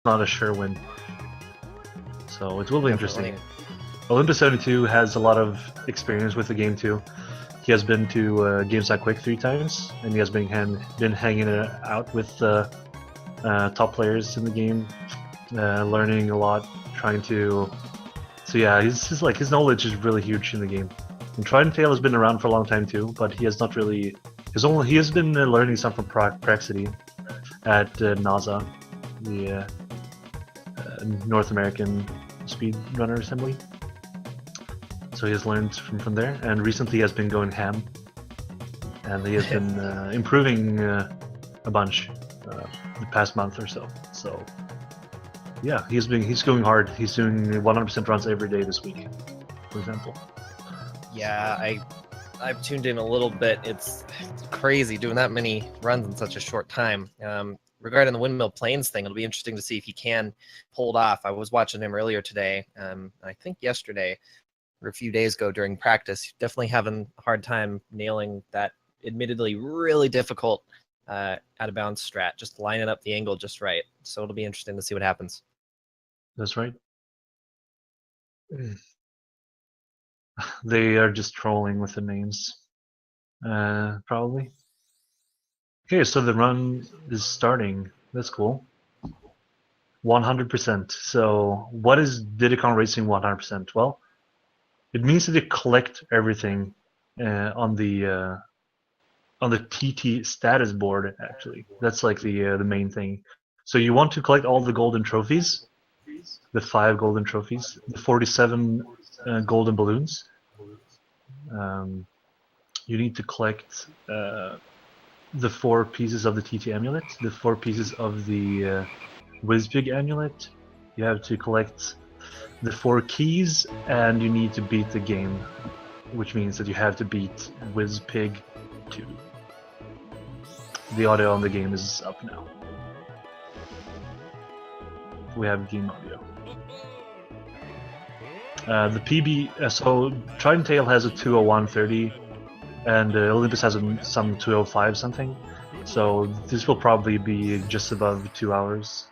not a sure win. So it will be interesting. Definitely. Olympus 72 has a lot of experience with the game too. He has been to Games That Quick 3 times, and he has been hanging it out with top players in the game, learning a lot, trying to. So yeah, his knowledge is really huge in the game. And Tridenttail has been around for a long time too, but he has not really. He has been learning some from Praxity at NASA, the North American speedrunner assembly. So he has learned from there, and recently he has been going ham, and he has been improving a bunch the past month or so. So yeah, he's going hard. He's doing 100% runs every day this week, for example. Yeah, I've tuned in a little bit. It's crazy doing that many runs in such a short time. Regarding the windmill planes thing, it'll be interesting to see if he can pull it off. I was watching him earlier today, I think yesterday or a few days ago during practice. Definitely having a hard time nailing that admittedly really difficult out of bounds strat, just lining up the angle just right. So it'll be interesting to see what happens. That's right. They are just trolling with the names, probably. Okay, so the run is starting. That's cool. 100%. So what is Diddy Kong Racing 100%? Well, it means that you collect everything on the TT status board. Actually, that's like the main thing. So you want to collect all the golden trophies, the 5 golden trophies, the 47 golden balloons. You need to collect the 4 pieces of the TT amulet, the 4 pieces of the Whizpig amulet. You have to collect the 4 keys, and you need to beat the game, which means that you have to beat Whizpig 2. The audio on the game is up now. We have game audio. The PB, so Tridenttail has a 201.30, and Olympus has some 205 something. So this will probably be just above 2 hours.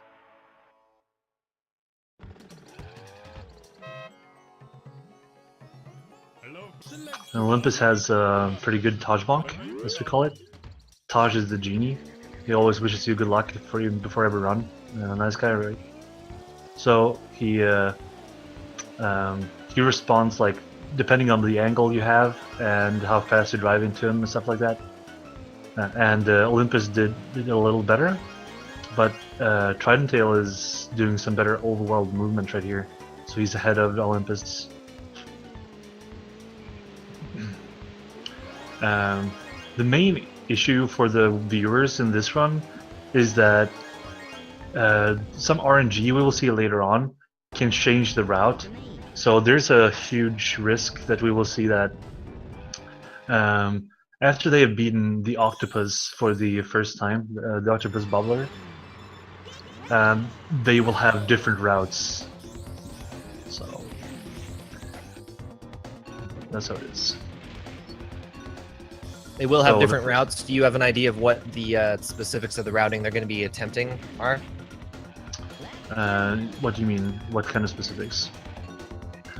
And Olympus has a pretty good Taj bonk, as we call it. Taj is the genie. He always wishes you good luck before every run. Nice guy, right? So he responds like depending on the angle you have and how fast you drive into him and stuff like that. And Olympus did a little better, but Tridenttail is doing some better overworld movement right here, so he's ahead of Olympus. The main issue for the viewers in this run is that some RNG we will see later on can change the route. So there's a huge risk that we will see that after they have beaten the Octopus for the first time, the Octopus Bubbler, they will have different routes. So that's how it is. They will have different routes. Do you have an idea of what the specifics of the routing they're going to be attempting are? What do you mean? What kind of specifics?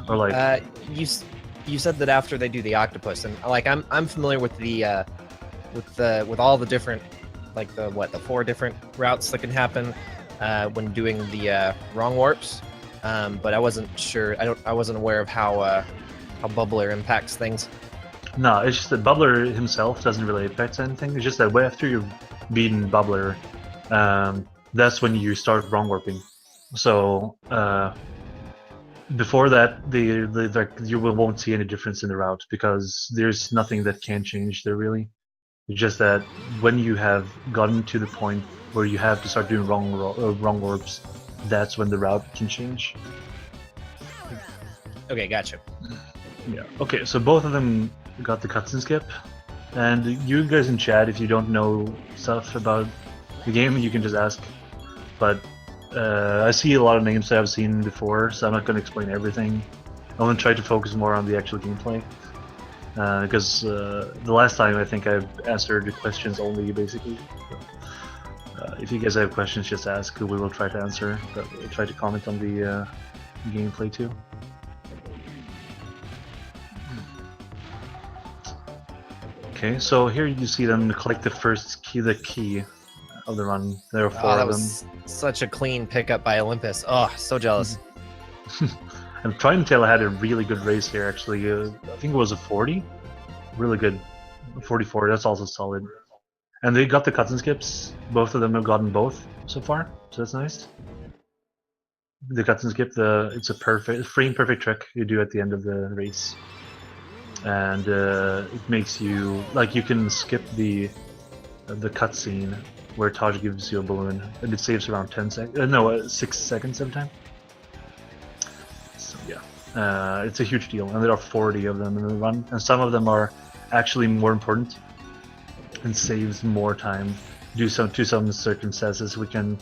Or like you said that after they do the octopus, and like I'm familiar with the with all the different like the 4 different routes that can happen when doing the wrong warps, but I wasn't sure. I wasn't aware of how Bubbler impacts things. No, it's just that Bubbler himself doesn't really affect anything. It's just that way after you've beaten Bubbler, that's when you start wrong warping. So before that, you won't see any difference in the route because there's nothing that can change there really. It's just that when you have gotten to the point where you have to start doing wrong warps, that's when the route can change. Okay, gotcha. Yeah. Okay, so both of them got the cutscene skip, and you guys in chat, if you don't know stuff about the game, you can just ask. But I see a lot of names that I've seen before, so I'm not going to explain everything. I'm going to try to focus more on the actual gameplay, because the last time I think I've answered the questions only, basically. If you guys have questions, just ask. We will try to answer. But we'll try to comment on the gameplay too. Okay, so here you see them collect the first key, the key of the run. There are 4 that of them. was such a clean pickup by Olympus. Oh, so jealous. And Tridenttail had a really good race here, actually. I think it was a 40. Really good. 44, that's also solid. And they got the cuts and skips. Both of them have gotten both so far, so that's nice. The cuts and skip, it's a perfect, frame perfect trick you do at the end of the race. And it makes you, like, you can skip the cutscene where Taj gives you a balloon, and it saves around 6 seconds every time. So yeah, it's a huge deal, and there are 40 of them in the run, and some of them are actually more important and saves more time due to some circumstances we can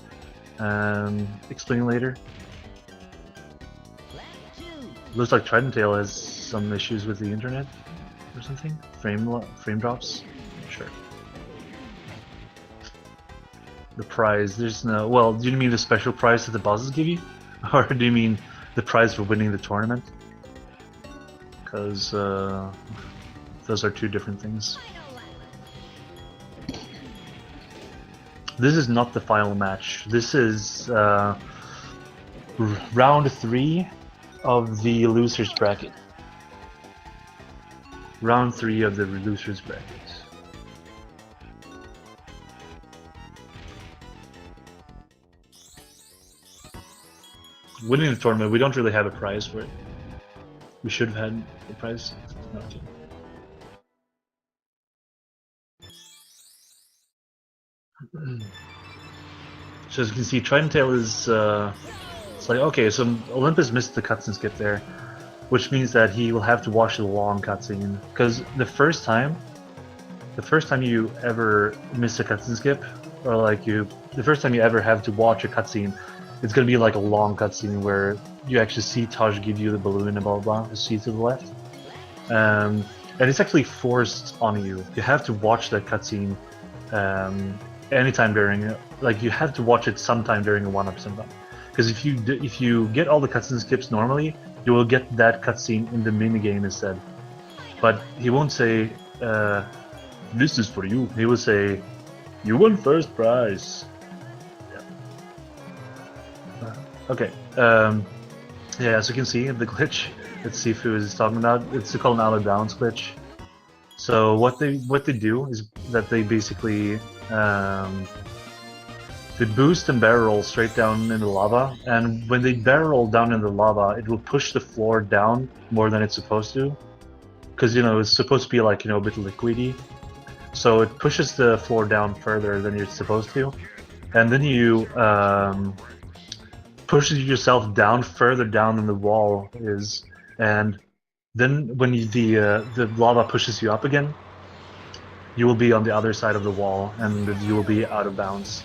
explain later. Looks like Tridenttail has some issues with the internet or something. Frame drops. Sure. The prize, there's no. Well, do you mean the special prize that the bosses give you, or do you mean the prize for winning the tournament? Because those are 2 different things. This is not the final match. This is round 3 of the losers bracket. Round 3 of the losers bracket. Winning the tournament, we don't really have a prize for it. We should have had a prize. No, so as you can see, Tridenttail is it's like, okay, so Olympus missed the cutscene skip there, which means that he will have to watch the long cutscene. Because the first time you ever miss a cutscene skip, or like the first time you ever have to watch a cutscene, it's gonna be like a long cutscene where you actually see Taj give you the balloon and blah blah blah. You see to the left, and it's actually forced on you. You have to watch that cutscene anytime during, like, you have to watch it sometime during a 100% run. Because if you get all the cutscene skips normally, you will get that cutscene in the minigame instead. But he won't say, this is for you. He will say, you won first prize. Yeah. Okay. Yeah, as you can see, the glitch that Sifu is talking about, it's called an out of bounds glitch. So what they do is that they basically they boost and barrel roll straight down in the lava, and when they barrel roll down in the lava, it will push the floor down more than it's supposed to, because it's supposed to be like a bit liquidy, so it pushes the floor down further than you're supposed to, and then you pushes yourself down further down than the wall is, and then when the lava pushes you up again, you will be on the other side of the wall, and you will be out of bounds.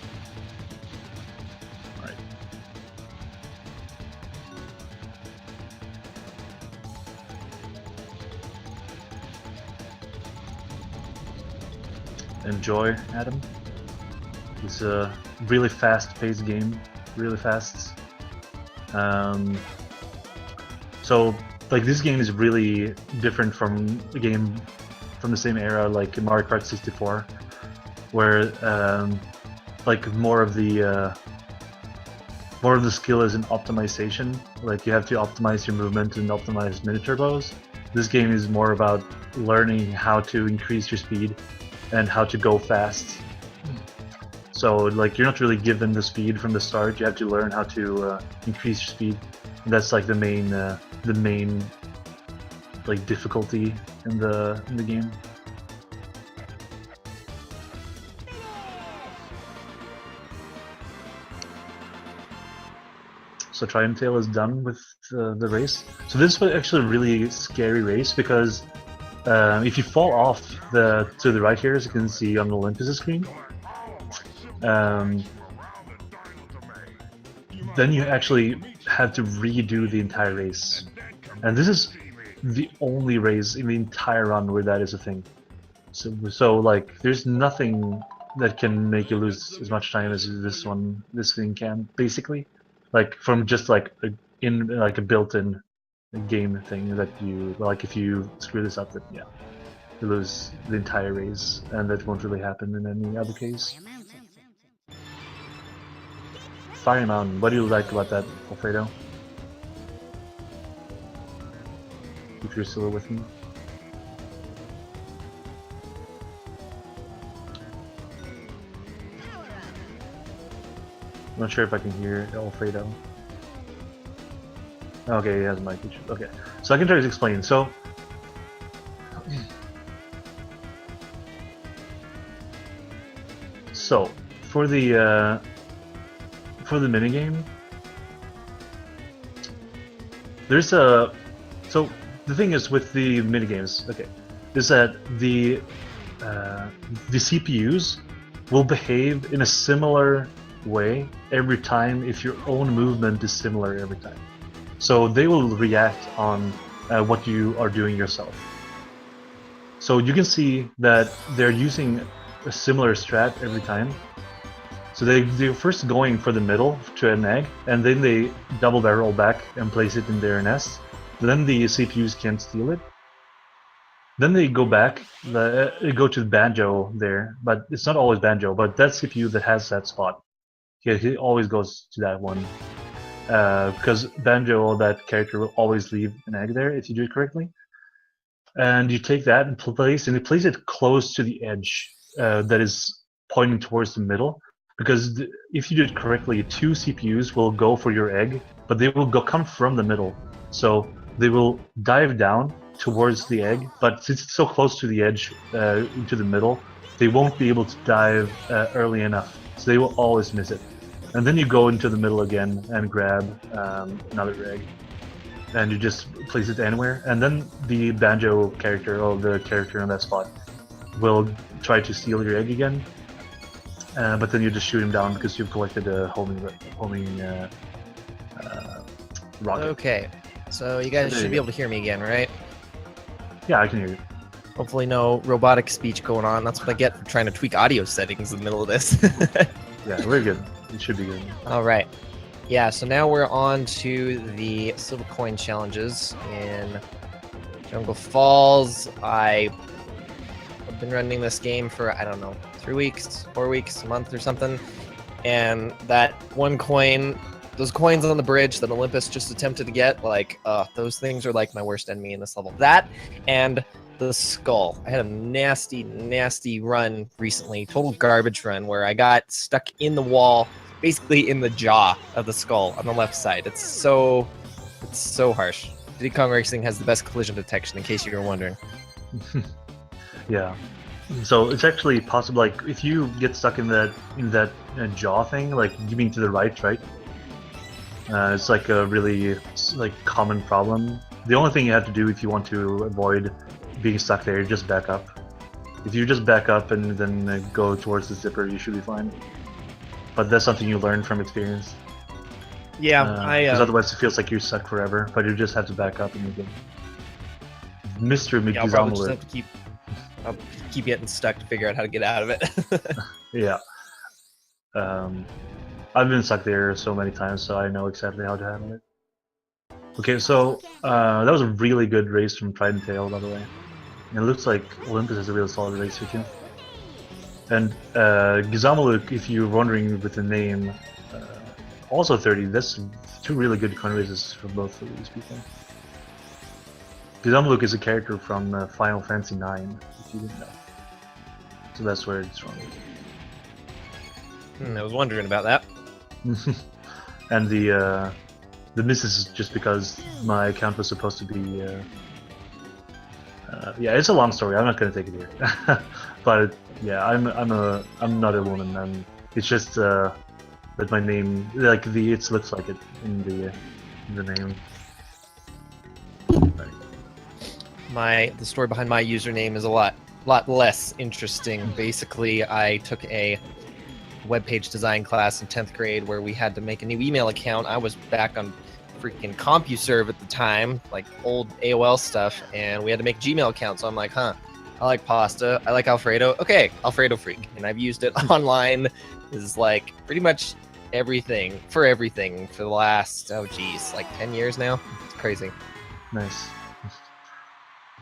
Right. Enjoy, Adam. It's a really fast-paced game, really fast. So, like, this game is really different from a game from the same era, like Mario Kart 64, where like more of the skill is in optimization. Like, you have to optimize your movement and optimize mini turbos. This game is more about learning how to increase your speed and how to go fast. So, like, you're not really given the speed from the start. You have to learn how to increase your speed. And that's like the main like difficulty in the game. So Tridenttail is done with the race. So this was actually a really scary race, because if you fall off to the right here, as you can see on the Olympus screen, then you actually have to redo the entire race. And this is the only race in the entire run where that is a thing. So like, there's nothing that can make you lose as much time as this thing can, basically. Like from just like a built-in game thing that you like. If you screw this up, then yeah, you lose the entire race, and that won't really happen in any other case. Fire Mountain. What do you like about that, Alfredo? If you're still with me. I'm not sure if I can hear Alfredo. Okay, he has a mic issue. Okay, so I can try to explain. So, for the minigame, there's a so the thing is with the minigames, okay, is that the CPUs will behave in a similar way every time if your own movement is similar every time. So they will react on what you are doing yourself. So you can see that they're using a similar strat every time. So they're first going for the middle to an egg, and then they double barrel back and place it in their nest. Then the CPUs can't steal it. Then they go back, they go to Banjo there, but it's not always Banjo, but that CPU that has that spot. He always goes to that one. Because Banjo, that character, will always leave an egg there if you do it correctly. And you take that and place it close to the edge that is pointing towards the middle. Because if you do it correctly, 2 CPUs will go for your egg, but they will come from the middle. So they will dive down towards the egg, but since it's so close to the edge into the middle, they won't be able to dive early enough. So they will always miss it. And then you go into the middle again and grab another egg. And you just place it anywhere. And then the Banjo character, or the character on that spot, will try to steal your egg again. But then you just shoot him down because you've collected a homing rocket. Okay, so you guys should be able to hear me again, right? Yeah, I can hear you. Hopefully no robotic speech going on. That's what I get for trying to tweak audio settings in the middle of this. Yeah, very good. It should be good. All right. Yeah, so now we're on to the silver coin challenges in Jungle Falls. I've been running this game for, I don't know, 3 weeks, 4 weeks, a month or something. And that one coin, those coins on the bridge that Olympus just attempted to get, like, those things are like my worst enemy in this level. That and the skull. I had a nasty, nasty run recently, total garbage run, where I got stuck in the wall, basically in the jaw of the skull on the left side. It's so harsh. Diddy Kong Racing has the best collision detection, in case you were wondering. Yeah. So it's actually possible, like, if you get stuck in that jaw thing, like, you mean to the right? It's like a really common problem. The only thing you have to do if you want to avoid being stuck there, just back up. If you just back up and then go towards the zipper, you should be fine. But that's something you learn from experience. Yeah, because otherwise it feels like you're stuck forever. But you just have to back up and you can. Mr. I'll probably just McGizamler. have to keep getting stuck to figure out how to get out of it. Yeah. I've been stuck there so many times, so I know exactly how to handle it. Okay, so that was a really good race from Tridenttail, by the way. And it looks like Olympus is a really solid racer too. And Gizamaluk, if you're wondering with the name, also 30. That's 2 really good coin races for both of these people. Gizamaluk is a character from Final Fantasy IX, if you didn't know. So that's where it's from. I was wondering about that. And the misses is just because my account was supposed to be. Yeah, it's a long story. I'm not gonna take it here. But yeah, I'm not a woman, and it's just that my name, like it looks like it in the name. The story behind my username is a lot less interesting. Basically, I took a webpage design class in 10th grade where we had to make a new email account. I was back on freaking CompuServe at the time, like old AOL stuff, and we had to make a Gmail account. So I'm like, I like pasta. I like Alfredo. Okay, Alfredo freak, and I've used it online. Is like pretty much everything for the last like 10 years now. It's crazy. Nice.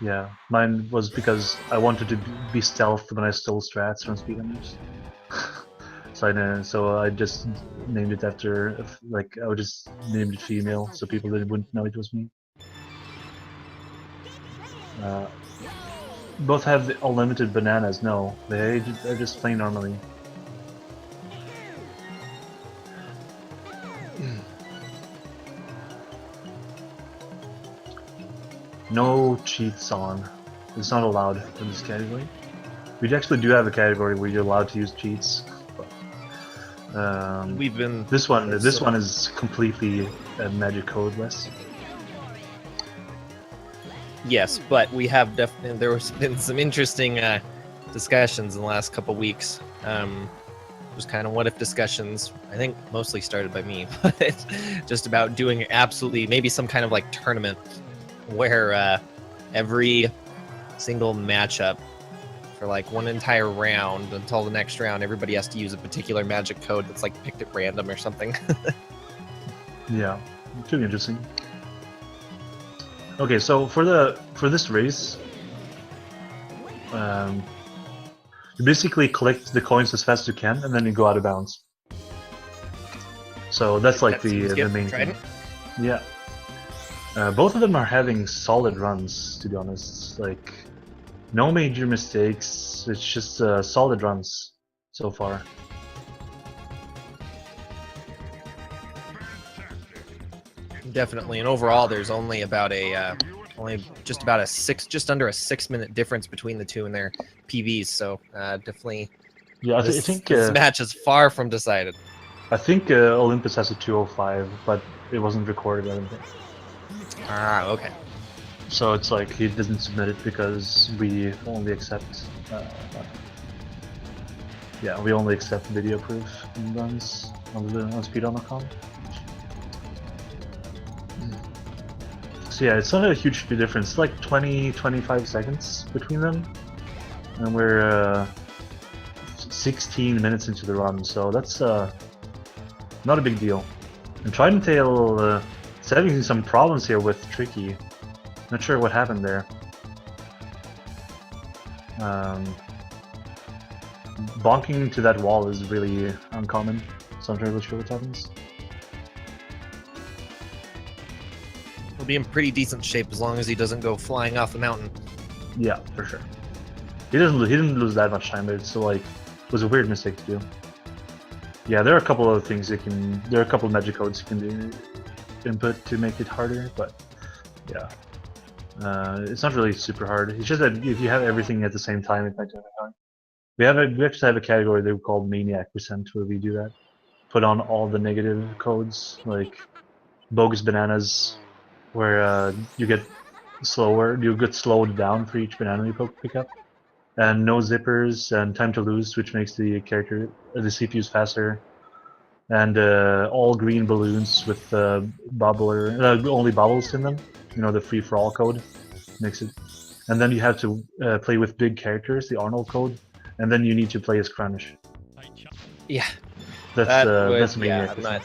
Yeah, mine was because I wanted to be stealth when I stole strats from speedrunners. So I just named it after, like, I would just named it female so people wouldn't know it was me. Both have the unlimited bananas. No, they're just plain normally. No cheats on. It's not allowed in this category. We actually do have a category where you're allowed to use cheats. But, We've been this one is completely magic codeless. Yes, but we have definitely there's been some interesting discussions in the last couple weeks. Just kind of what if discussions. I think mostly started by me, but just about doing absolutely maybe some kind of like tournament where every single matchup for like one entire round until the next round, everybody has to use a particular magic code that's like picked at random or something. Yeah, it's really interesting. Okay, so for this race, you basically collect the coins as fast as you can, and then you go out of bounds. So that's like the main thing. Yeah. Both of them are having solid runs, to be honest. Like, no major mistakes. It's just solid runs so far. Definitely, and overall, there's only about just under a 6-minute difference between the two in their PVs. So definitely, yeah. I this think match is far from decided. I think Olympus has a 205, but it wasn't recorded. I don't think. Ah, okay. So it's like he doesn't submit it because we only accept. Yeah, we only accept video proof runs on speedrun.com. So yeah, it's not a huge difference. It's like 20-25 seconds between them, and we're 16 minutes into the run, so that's not a big deal. And Tridenttail is having some problems here with Tricky. Not sure what happened there. Bonking to that wall is really uncommon, so I'm not really sure what happens. He'll be in pretty decent shape as long as he doesn't go flying off the mountain. Yeah, for sure. He didn't lose that much time, but it's still like it was a weird mistake to do. Yeah, there are a couple of things there are a couple of magic codes you can do input to make it harder, but yeah. It's not really super hard. It's just that if you have everything at the same time, it might take time. We actually have a category that we call Maniac %, where we do that. Put on all the negative codes, like bogus bananas, where you get slowed down for each banana you pick up, and no zippers and time to lose, which makes the CPUs faster, and all green balloons with only bubbles in them. You know, the free for all code makes it, and then you have to play with big characters, the Arnold code, and then you need to play as Crunch. Yeah, that's Maniac. I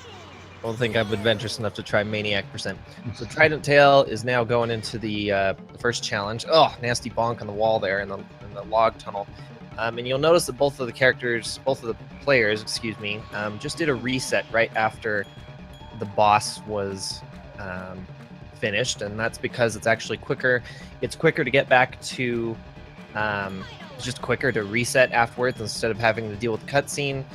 don't think I'm adventurous enough to try Maniac %. So Tridenttail is now going into the first challenge. Oh, nasty bonk on the wall there in the log tunnel. And you'll notice that both of the players, excuse me, just did a reset right after the boss was finished, and that's because it's actually quicker. It's quicker to get back to. It's just quicker to reset afterwards instead of having to deal with the cutscene.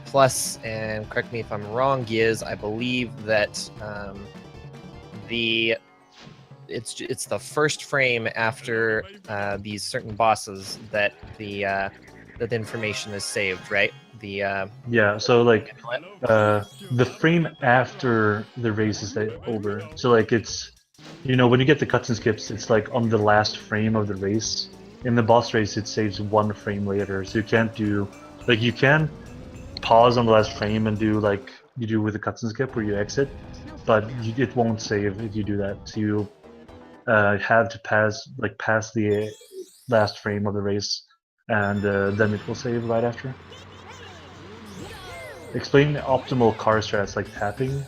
Plus, and correct me if I'm wrong, Giz, I believe that it's the first frame after these certain bosses that the information is saved, right? Yeah, so like the frame after the race is over. So like it's, you know, when you get the cuts and skips, it's like on the last frame of the race. In the boss race, it saves 1 frame later, so you can't do, like, you can pause on the last frame and do like you do with the cuts and skip where you exit, but it won't save if you do that. So you have to pass the last frame of the race, and then it will save right after. Explain optimal car strats like tapping.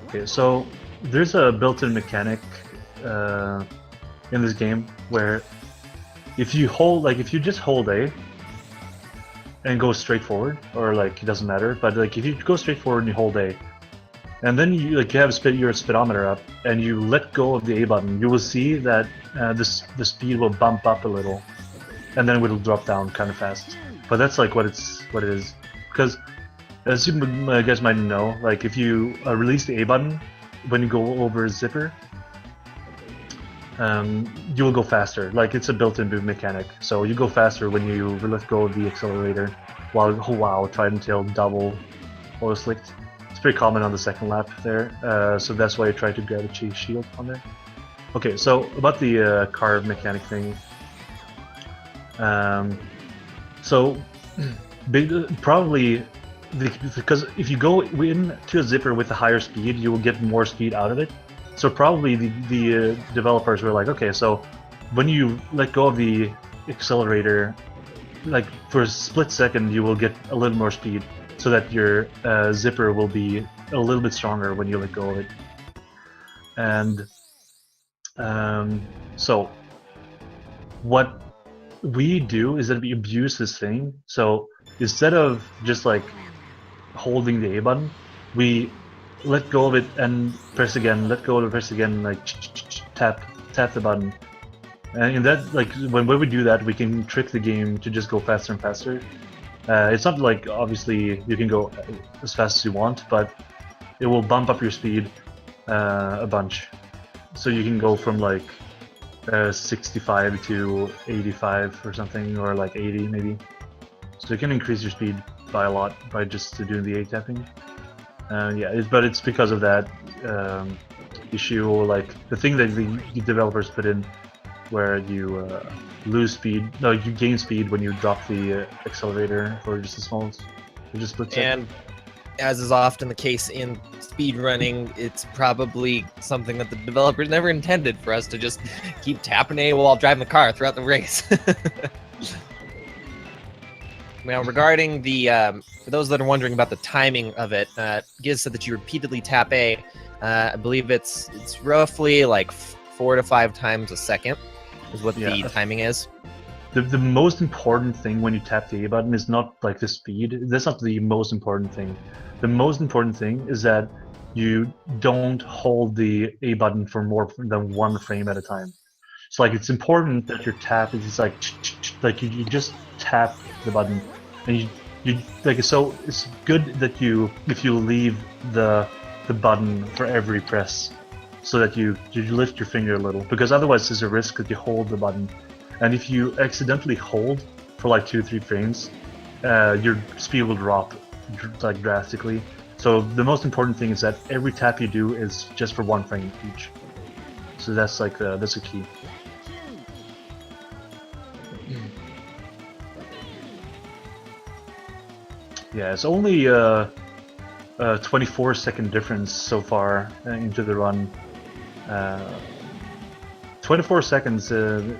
Okay, so there's a built-in mechanic in this game where if you just hold A and go straight forward, or like it doesn't matter, but like if you go straight forward and you hold A, and then you have your speedometer up, and you let go of the A button, you will see that the speed will bump up a little, and then it will drop down kind of fast. But that's like what it is, because as you guys might know, like if you release the A button when you go over a zipper, you will go faster. Like it's a built-in move mechanic, so you go faster when you let go of the accelerator. While Tridenttail double oil slicked. It's pretty common on the second lap there, so that's why I tried to grab a chase shield on there. Okay, so about the car mechanic thing. So probably because if you go into a zipper with a higher speed, you will get more speed out of it. So probably the developers were like, okay, so when you let go of the accelerator, like for a split second, you will get a little more speed, so that your zipper will be a little bit stronger when you let go of it. And so what we do is that we abuse this thing. So instead of just like holding the A button, we let go of it and press again, let go of it, press again, like tap the button. And in that, like when we do that, we can trick the game to just go faster and faster. It's not like obviously you can go as fast as you want, but it will bump up your speed a bunch. So you can go from like 65 to 85 or something, or like 80 maybe. So you can increase your speed by a lot by just doing the A tapping. Yeah, but it's because of that issue, or like the thing that the developers put in, where you lose speed. No, you gain speed when you drop the accelerator for just a split second. And as is often the case in speed running, it's probably something that the developers never intended for us to just keep tapping A while driving the car throughout the race. Now, regarding the, for those that are wondering about the timing of it, Giz said that you repeatedly tap A. I believe it's roughly like 4 to 5 times a second is what the timing is. The most important thing when you tap the A button is not like the speed. That's not the most important thing. The most important thing is that you don't hold the A button for more than 1 frame at a time. So like it's important that your tap is like you just tap the button, and you like, so it's good that if you leave the button for every press, so that you lift your finger a little, because otherwise there's a risk that you hold the button, and if you accidentally hold for like 2-3 frames, your speed will drop like drastically. So the most important thing is that every tap you do is just for 1 frame each. So that's like that's a key. Yeah, it's only a 24-second difference so far into the run. 24 seconds to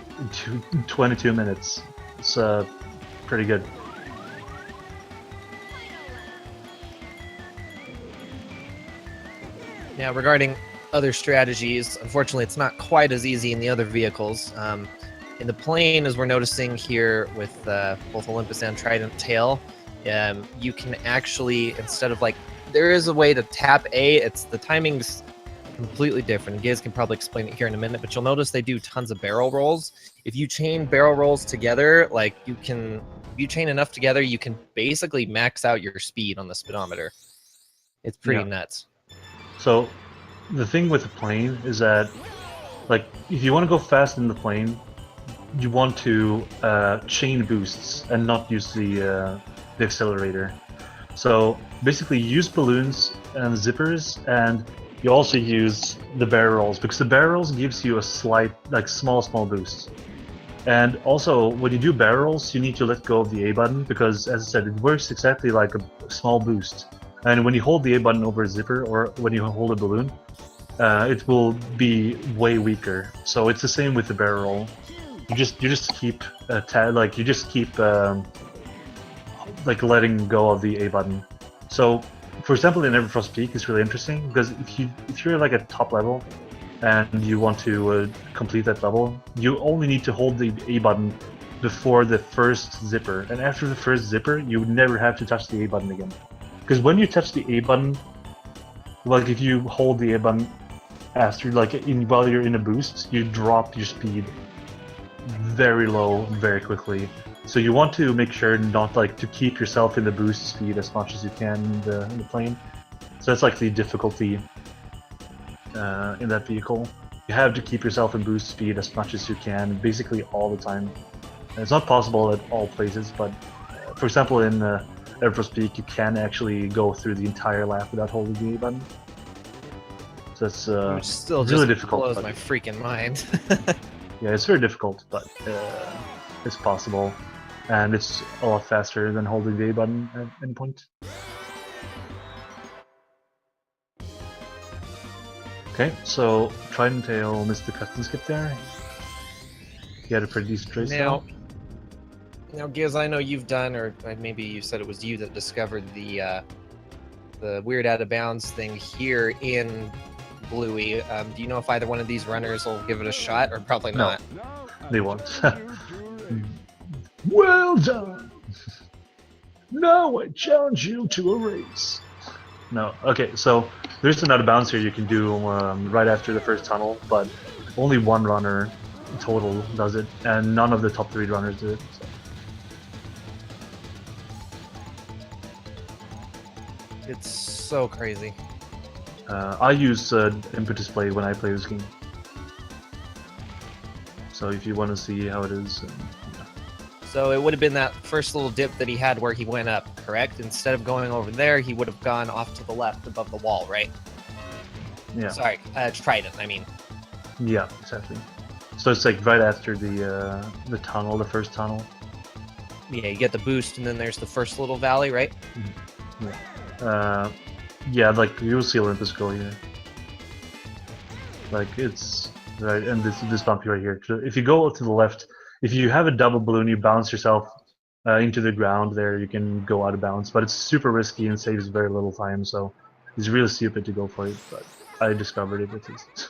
22 minutes. It's pretty good. Now, regarding other strategies, unfortunately, it's not quite as easy in the other vehicles. In the plane, as we're noticing here with both Olympus and Tridenttail, you can actually, instead of like, there is a way to tap A. It's the timing's completely different. Giz can probably explain it here in a minute, but you'll notice they do tons of barrel rolls. If you chain barrel rolls together, like if you chain enough together, you can basically max out your speed on the speedometer. It's pretty nuts. So the thing with the plane is that, like, if you want to go fast in the plane, you want to chain boosts and not use the accelerator. So basically use balloons and zippers, and you also use the barrel rolls, because the barrel rolls gives you a slight, like small boost. And also when you do barrel rolls, you need to let go of the A button, because as I said, it works exactly like a small boost. And when you hold the A button over a zipper, or when you hold a balloon, it will be way weaker. So it's the same with the barrel roll. you just keep you just keep like letting go of the A button. So, for example, in Everfrost Peak, it's really interesting because if you're like at top level and you want to complete that level, you only need to hold the A button before the first zipper, and after the first zipper, you never have to touch the A button again. Because when you touch the A button, like if you hold the A button after, while you're in a boost, you drop your speed very low very quickly. So you want to make sure not to keep yourself in the boost speed as much as you can in the plane. So that's like the difficulty in that vehicle. You have to keep yourself in boost speed as much as you can, basically all the time. And it's not possible at all places, but for example in Everfrost Peak, you can actually go through the entire lap without holding the A button. So it's Which still really just difficult. blows my freaking mind. Yeah, it's very difficult, but it's possible, and it's a lot faster than holding the A button at any point. Okay, so Tridenttail missed the cut and skip there. He had a pretty decent race Now, Giz, I know you've done, or maybe you said it was you that discovered the weird out of bounds thing here in Bluey. Do you know if either one of these runners will give it a shot, or probably not? No, they won't. Well done! Now I challenge you to a race. No, okay, so there's an out of bounds here you can do right after the first tunnel, but only one runner total does it, and none of the top 3 runners do it. So. It's so crazy. I use input display when I play this game. So if you want to see how it is. Yeah. So it would have been that first little dip that he had where he went up, correct? Instead of going over there, he would have gone off to the left above the wall, right? Yeah. Sorry, Trident, I mean. Yeah, exactly. So it's like right after the tunnel, the first tunnel. Yeah, you get the boost, and then there's the first little valley, right? Yeah. Yeah, like you'll see Olympus go here. Like it's right, and this bumpy right here. So if you go to the left, if you have a double balloon, you bounce yourself into the ground. There, you can go out of bounds, but it's super risky and saves very little time. So it's really stupid to go for it. But I discovered it at least.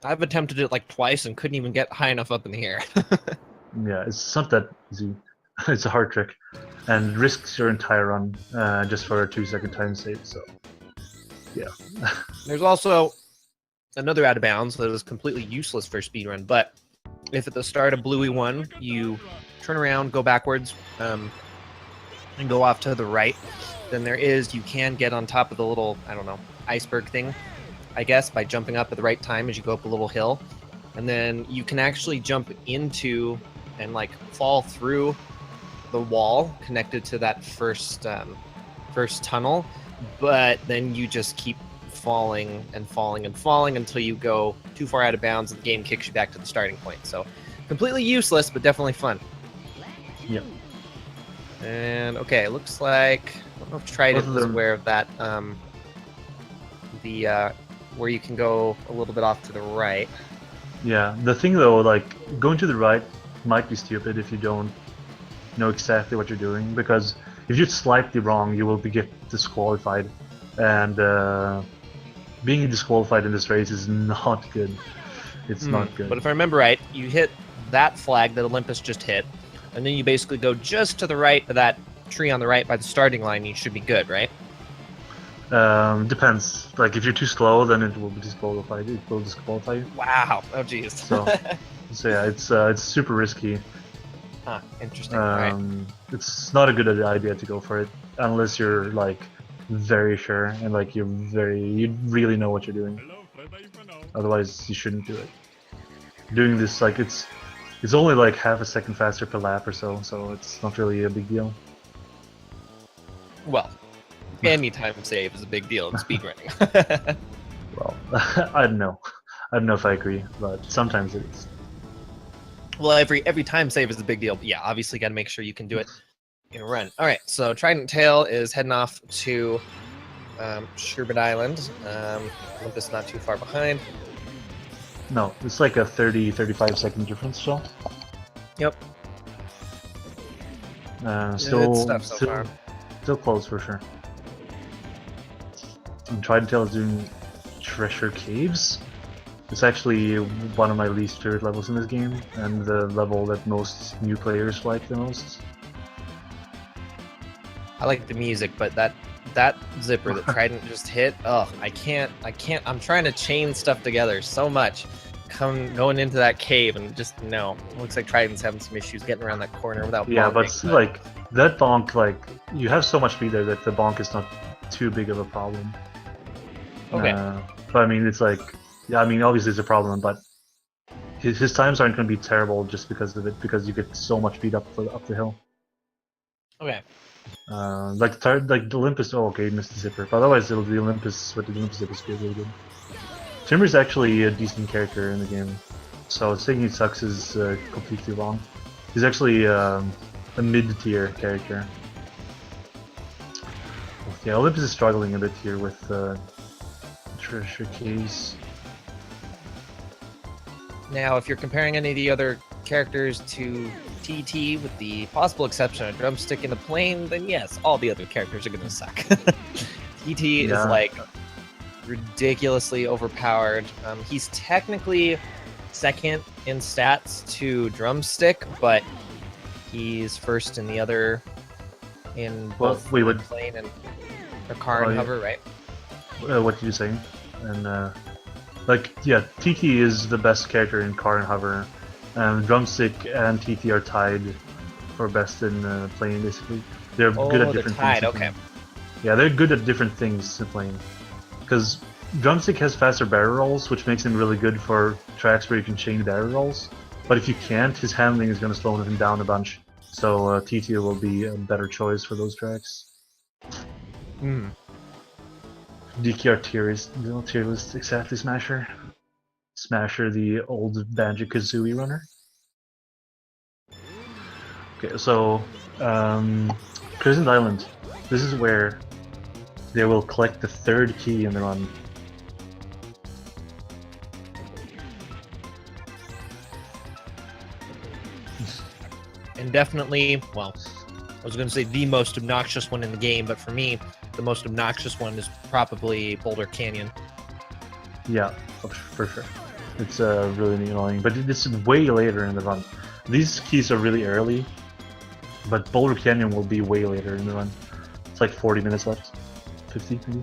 I've attempted it like twice and couldn't even get high enough up in the air. Yeah, it's not that easy. It's a hard trick, and risks your entire run just for a 2-second time save. So, yeah. There's also another out of bounds that is completely useless for a speed run. But if at the start of Bluey 1 you turn around, go backwards, and go off to the right, then you can get on top of the little, I don't know, iceberg thing, I guess, by jumping up at the right time as you go up a little hill, and then you can actually jump into and fall through the wall connected to that first tunnel, but then you just keep falling and falling and falling until you go too far out of bounds and the game kicks you back to the starting point. So completely useless, but definitely fun. Yeah. And okay, it looks like, I don't know if Trident was aware of that. Where you can go a little bit off to the right. Yeah, the thing though, going to the right might be stupid if you don't know exactly what you're doing, because if you're slightly wrong, you will get disqualified, and being disqualified in this race is not good. It's not good. But if I remember right, you hit that flag that Olympus just hit, and then you basically go just to the right of that tree on the right by the starting line, you should be good, right? Depends. Like if you're too slow, then it will be disqualified. It will disqualify you. Wow. Oh, jeez. So yeah, it's super risky. Huh. Interesting. Right. It's not a good idea to go for it unless you're very sure and you really know what you're doing. Otherwise, you shouldn't do it. Doing this it's only half a second faster per lap or so it's not really a big deal. Well, any time save is a big deal in speedrunning. Well, I don't know if I agree, but sometimes it is. Well, every time save is a big deal, but yeah, obviously got to make sure you can do it in a run. All right, so Tridenttail is heading off to Sherbet Island. Olympus not too far behind. No, it's like a 30-35 second difference. So. Yep. Still, Good stuff so far. Still close for sure. And Tridenttail is doing Treasure Caves. It's actually one of my least favorite levels in this game, and the level that most new players like the most. I like the music, but that zipper that Trident just hit, oh, I can't. I'm trying to chain stuff together so much. Going into that cave and just no. Looks like Trident's having some issues getting around that corner without. Yeah, bonking, but like that bonk, like you have so much speed there that the bonk is not too big of a problem. Okay. But I mean, it's like, yeah, I mean, obviously it's a problem, but his times aren't going to be terrible just because of it, because you get so much speed up the hill. Okay. Like the Olympus. Oh, okay, missed the zipper. But otherwise, it'll be Olympus. But the Olympus zipper is really good. Timber's actually a decent character in the game, so saying he sucks is completely wrong. He's actually a mid-tier character. Yeah, Olympus is struggling a bit here with Treasure Caves. Now, if you're comparing any of the other characters to TT, with the possible exception of Drumstick in the plane, then yes, all the other characters are gonna suck. TT is like ridiculously overpowered. He's technically second in stats to Drumstick, but he's first in the other in both plane and or car and hover, right? What did you say? And like, yeah, TT is the best character in car and hover. Drumstick and TT are tied for best in plane, basically. They're good at different things. Okay. Yeah, they're good at different things in plane. Because Drumstick has faster barrel rolls, which makes him really good for tracks where you can chain barrel rolls. But if you can't, his handling is going to slow him down a bunch. So TT will be a better choice for those tracks. DKR tier list exactly Smasher. Smasher, the old Banjo-Kazooie runner. Okay, so Crescent Island. This is where they will collect the third key in the run. And definitely, well, I was going to say the most obnoxious one in the game, but for me, the most obnoxious one is probably Boulder Canyon. Yeah, for sure. It's really annoying, but it's way later in the run. These keys are really early, but Boulder Canyon will be way later in the run. It's like 40 minutes left, 50 maybe.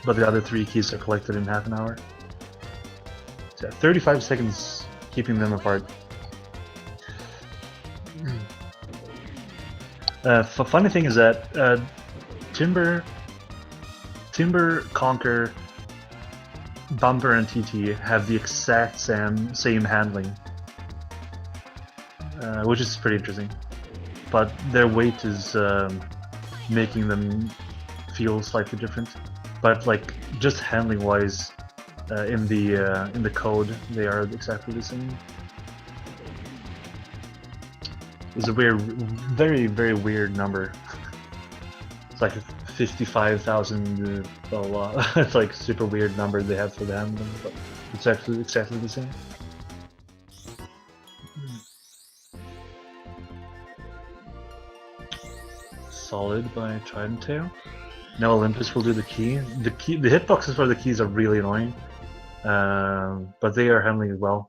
But the other three keys are collected in half an hour. So 35 seconds keeping them apart. Funny thing is that Timber, Conker, Bumper, and TT have the exact same handling, which is pretty interesting. But their weight is making them feel slightly different. But like just handling wise, in the code, they are exactly the same. It's a weird, very weird number. It's like 55,000 blah blah. It's like super weird number they have for the handling, but it's actually exactly the same. Solid by Tridenttail. Now Olympus will do the key. The hitboxes for the keys are really annoying, but they are handling it well.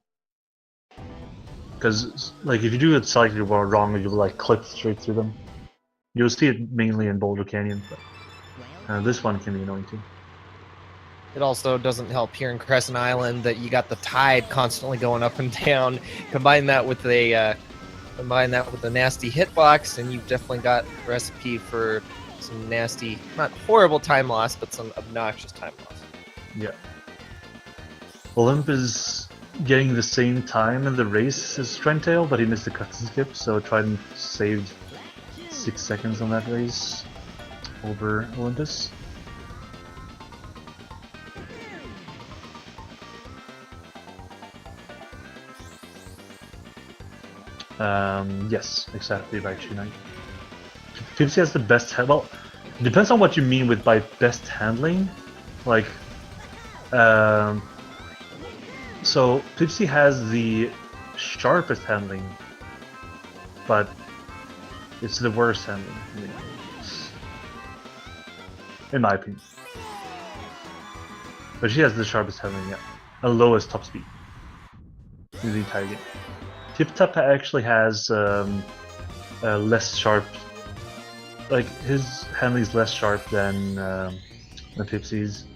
Because like if you do it slightly wrong, you'll like clip straight through them. You'll see it mainly in Boulder Canyon, but this one can be annoying too. It also doesn't help here in Crescent Island that you got the tide constantly going up and down. Combine that with a nasty hitbox, and you've definitely got a recipe for some nasty, not horrible time loss, but some obnoxious time loss. Yeah. Olympus getting the same time in the race as Tridenttail, but he missed the cut and skip, so Trident saved 6 seconds on that race over Olympus. Yes, exactly, by G9. Pipsy has the best well, depends on what you mean with by best handling. Like, So Pipsy has the sharpest handling, but it's the worst handling in the game, in my opinion. But she has the sharpest handling, yeah, and lowest top speed in the entire game. Tip-Top actually has less sharp, like his handling is less sharp than Pipsy's.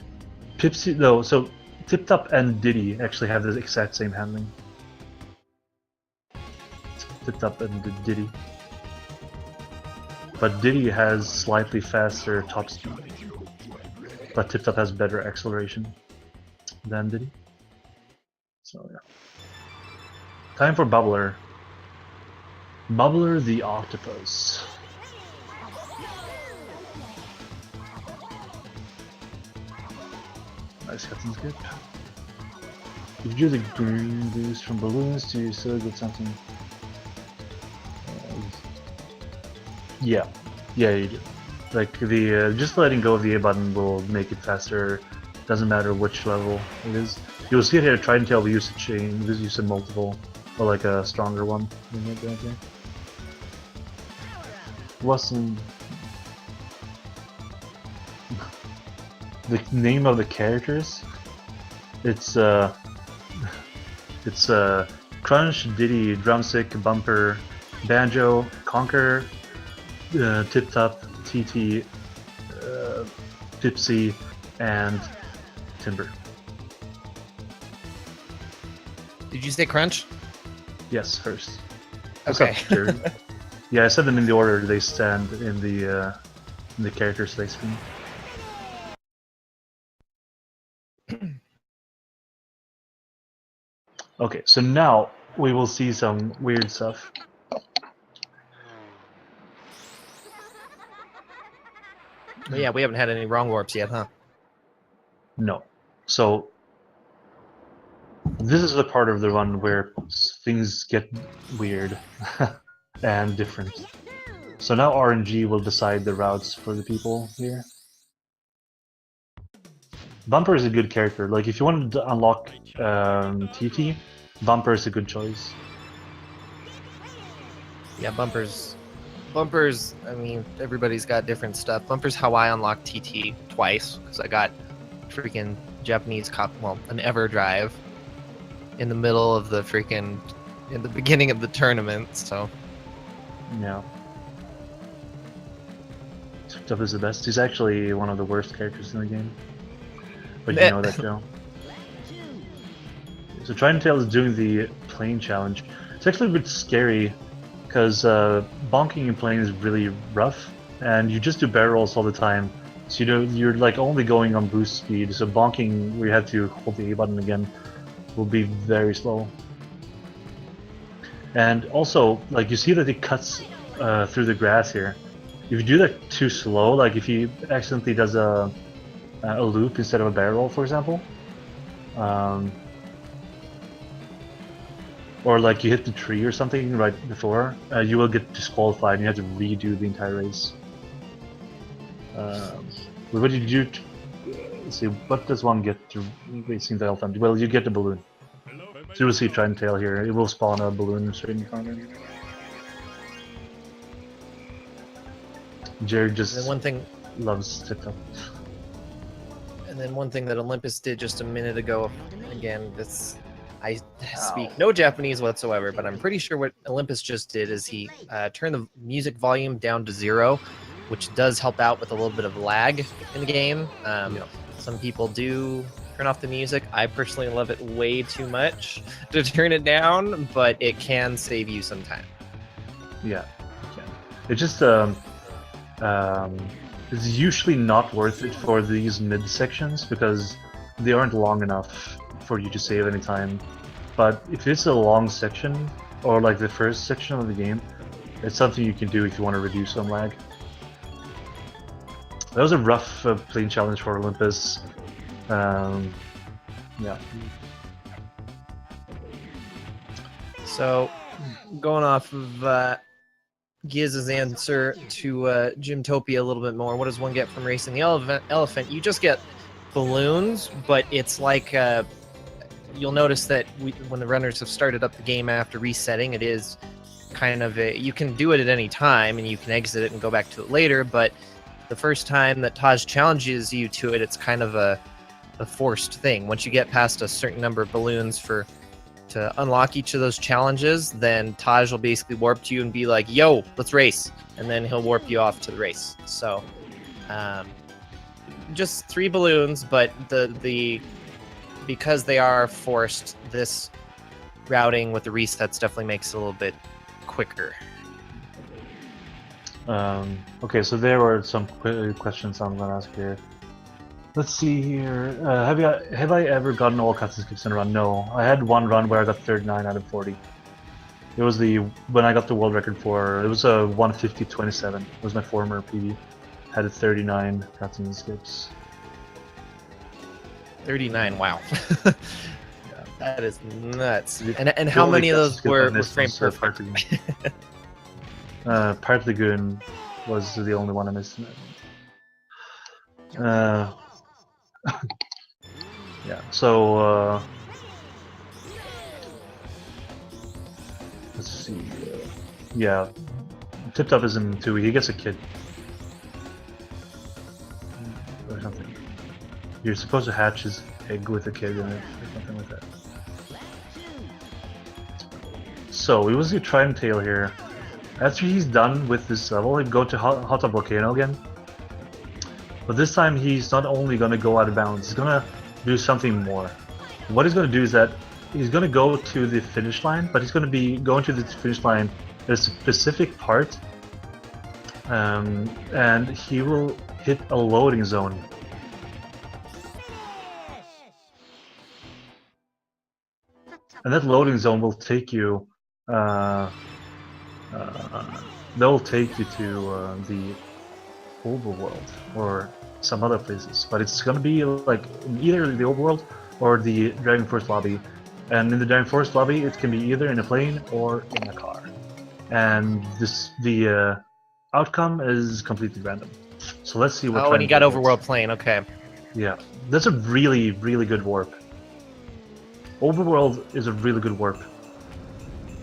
Pipsy though, so Tip-Top and Diddy actually have the exact same handling. Tip-Top and Diddy. But Diddy has slightly faster top speed. But Tip-Top has better acceleration than Diddy. So yeah. Time for Bubbler. Bubbler the Octopus. Nice, Hudson's good. If you do the green boost from balloons to still get something. Yeah, you do. Like the just letting go of the A button will make it faster. Doesn't matter which level it is. You'll see it here. Tridenttail will use a chain. Just use a multiple, or like a stronger one. Wasn't the name of the characters? It's Crunch, Diddy, Drumstick, Bumper, Banjo, Conker, Tip-Top, TT, Pipsy, and Timber. Did you say Crunch? Yes, first. Okay. Yeah, I said them in the order they stand in the character select screen. Okay, so now we will see some weird stuff. But yeah, we haven't had any wrong warps yet, huh? No. So this is the part of the run where things get weird and different. So now RNG will decide the routes for the people here. Bumper is a good character. Like if you wanted to unlock TT, Bumper is a good choice. Yeah, Bumpers, I mean, everybody's got different stuff. Bumpers how I unlocked TT twice, because I got freaking Japanese an Everdrive in the middle of the in the beginning of the tournament, so. Yeah. Tip-Top is the best. He's actually one of the worst characters in the game. But you know that, Joe. So Tridenttail is doing the plane challenge. It's actually a bit scary because bonking in plane is really rough, and you just do barrel rolls all the time. So you're like only going on boost speed. So bonking, where you have to hold the A button again, will be very slow. And also, like you see that it cuts through the grass here. If you do that too slow, like if he accidentally does a loop instead of a barrel roll, for example, or like you hit the tree or something right before, you will get disqualified and you have to redo the entire race. What did you do? Let's see, what does one get to racing the elephant? Well, you get the balloon. So you will see Tridenttail here. It will spawn a balloon straight in front of you. Jared just loves Tip-Top. And then one thing that Olympus did just a minute ago, again, I speak no Japanese whatsoever, but I'm pretty sure what Olympus just did is he turned the music volume down to 0, which does help out with a little bit of lag in the game. Some people do turn off the music. I personally love it way too much to turn it down, but it can save you some time. Yeah, it can. It just it's usually not worth it for these mid sections because they aren't long enough for you to save any time. But if it's a long section, or like the first section of the game, it's something you can do if you want to reduce some lag. That was a rough plane challenge for Olympus. Yeah. So, going off of Giz's answer to Gymtopia a little bit more, what does one get from racing the elephant? You just get balloons, but it's like you'll notice that when the runners have started up the game after resetting, it is kind of you can do it at any time and you can exit it and go back to it later, but the first time that Taj challenges you to it, it's kind of a forced thing. Once you get past a certain number of balloons to unlock each of those challenges, then Taj will basically warp to you and be like, yo, let's race, and then he'll warp you off to the race. So just 3 balloons, but the because they are forced, this routing with the resets definitely makes it a little bit quicker. Okay, so there were some questions I'm gonna ask here. Let's see here. Have I ever gotten all cuts and skips in a run? No. I had one run where I got 39 out of 40. It was when I got the world record for, it was a 150.27. It was my former PB. Had 39 cuts and skips. 39, wow. Yeah, that is nuts. And how many of those were frame perfect? Part Lagoon was the only one I missed. Yeah, so let's see. Yeah, Tip Top is in 2. He gets a kid or something. You're supposed to hatch his egg with a kid in it or something like that. So we will see Tridenttail here. After he's done with this level, he'll go to Hot Tub Volcano again. But this time he's not only going to go out of bounds, he's going to do something more. What he's going to do is that he's going to go to the finish line, but he's going to be going to the finish line at a specific part, and he will hit a loading zone. And that loading zone will take you they'll take you to the overworld or some other places, but it's gonna be like in either the overworld or the Dragon Force lobby. And in the Dragon Force lobby, it can be either in a plane or in a car. And the outcome is completely random. So let's see what. Oh, and he got overworld plane. Okay. Yeah, that's a really, really good warp. Overworld is a really good warp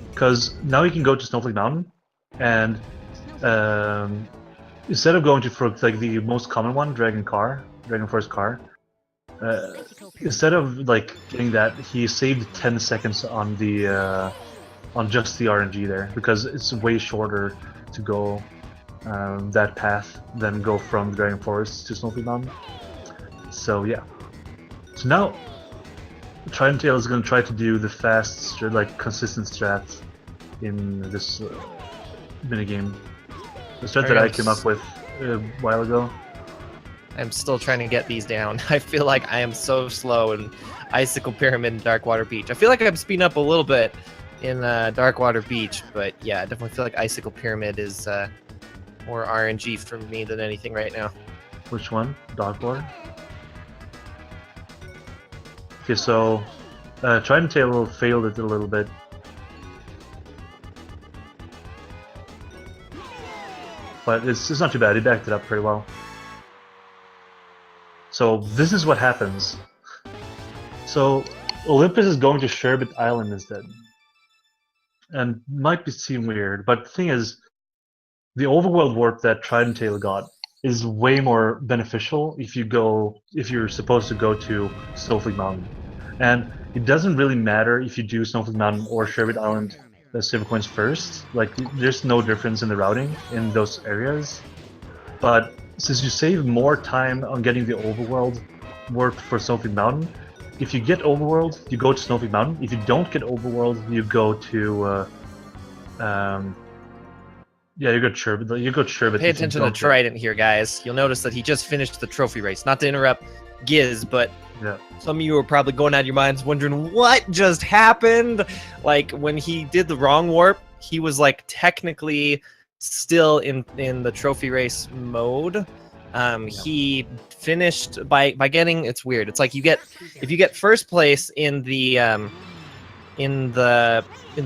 because now you can go to Snowflake Mountain, and instead of going to like the most common one, Dragon Force car, instead of like getting that, he saved 10 seconds on the on just the RNG there, because it's way shorter to go that path than go from Dragon Forest to Snowflake Mountain. So yeah. So now Tridenttail is going to try to do the fast, like consistent strat in this minigame. The strat that I came up with a while ago. I'm still trying to get these down. I feel like I am so slow in Icicle Pyramid and Darkwater Beach. I feel like I'm speeding up a little bit in Darkwater Beach, but yeah, I definitely feel like Icicle Pyramid is more RNG for me than anything right now. Which one? Darkwater? Okay, so Tridenttail failed it a little bit. But it's not too bad, he backed it up pretty well. So this is what happens. So Olympus is going to Sherbet Island instead. And might seem weird, but the thing is, the overworld warp that Tridenttail got is way more beneficial if you're supposed to go to Snowflake Mountain. And it doesn't really matter if you do Snowflake Mountain or Sherbet Island Civic Coins first. Like, there's no difference in the routing in those areas. But since you save more time on getting the overworld warp for Snowflake Mountain, if you get overworld, you go to Snowflake Mountain. If you don't get overworld, you go to yeah, you go to Sherbet. You go to Sherbet. Pay attention to Trident here, guys. You'll notice that he just finished the trophy race. Not to interrupt Giz, but yeah, some of you are probably going out of your minds wondering what just happened. Like, when he did the wrong warp, he was like technically still in the trophy race mode. He finished by getting, it's weird. It's like if you get first place in the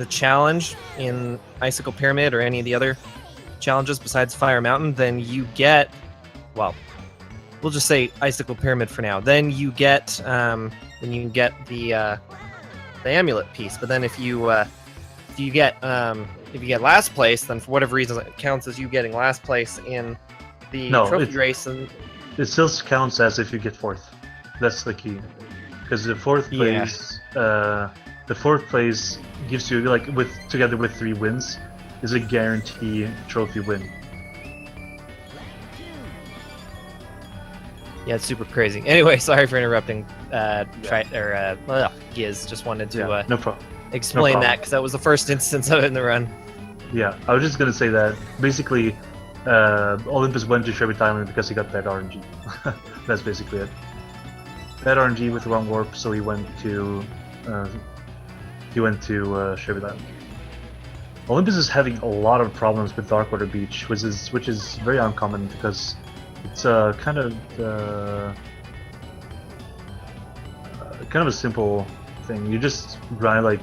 challenge in Icicle Pyramid or any of the other challenges besides Fire Mountain, then you get, well, we'll just say Icicle Pyramid for now. Then you get the amulet piece. But then if you get last place, then for whatever reason it counts as you getting last place in the trophy race. And it still counts as if you get fourth. That's the key, because the fourth place gives you, like, together with 3 wins, is a guarantee trophy win. Yeah, it's super crazy. Anyway, sorry for interrupting. Giz just wanted to no problem. Explain that, because that was the first instance of it in the run. Yeah, I was just gonna say that basically Olympus went to Sherbet Island because he got bad RNG. That's basically it. Bad RNG with the wrong warp, so he went to Sherbet Island. Olympus is having a lot of problems with Darkwater Beach, which is very uncommon because it's kind of a simple thing. You just grind, like,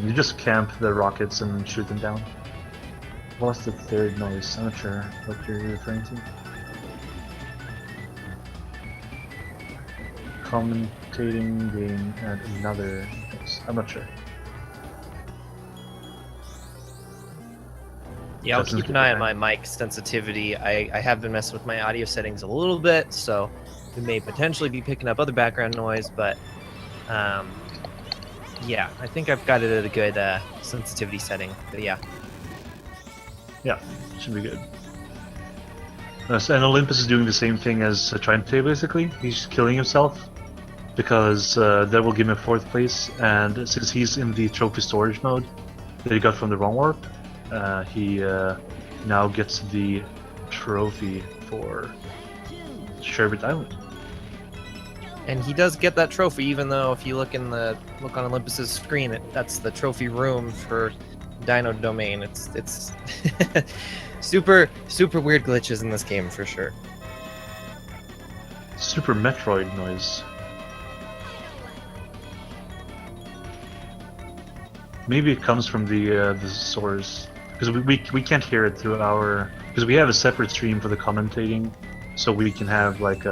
you just camp the rockets and shoot them down. What's the third noise? I'm not sure what you're referring to. Commentating game at another noise. I'm not sure. Yeah, I'll keep an eye on my mic sensitivity. I have been messing with my audio settings a little bit, so we may potentially be picking up other background noise, but yeah, I think I've got it at a good sensitivity setting. But yeah, should be good. And Olympus is doing the same thing as Tridenttail, basically. He's killing himself because that will give him a 4th place, and since he's in the trophy storage mode that he got from the wrong warp, he now gets the trophy for Sherbet Island. And he does get that trophy, even though if you look on Olympus's screen, that's the trophy room for Dino Domain. It's super weird glitches in this game for sure. Super Metroid noise. Maybe it comes from the source, because we can't hear it through our, because we have a separate stream for the commentating, so we can have like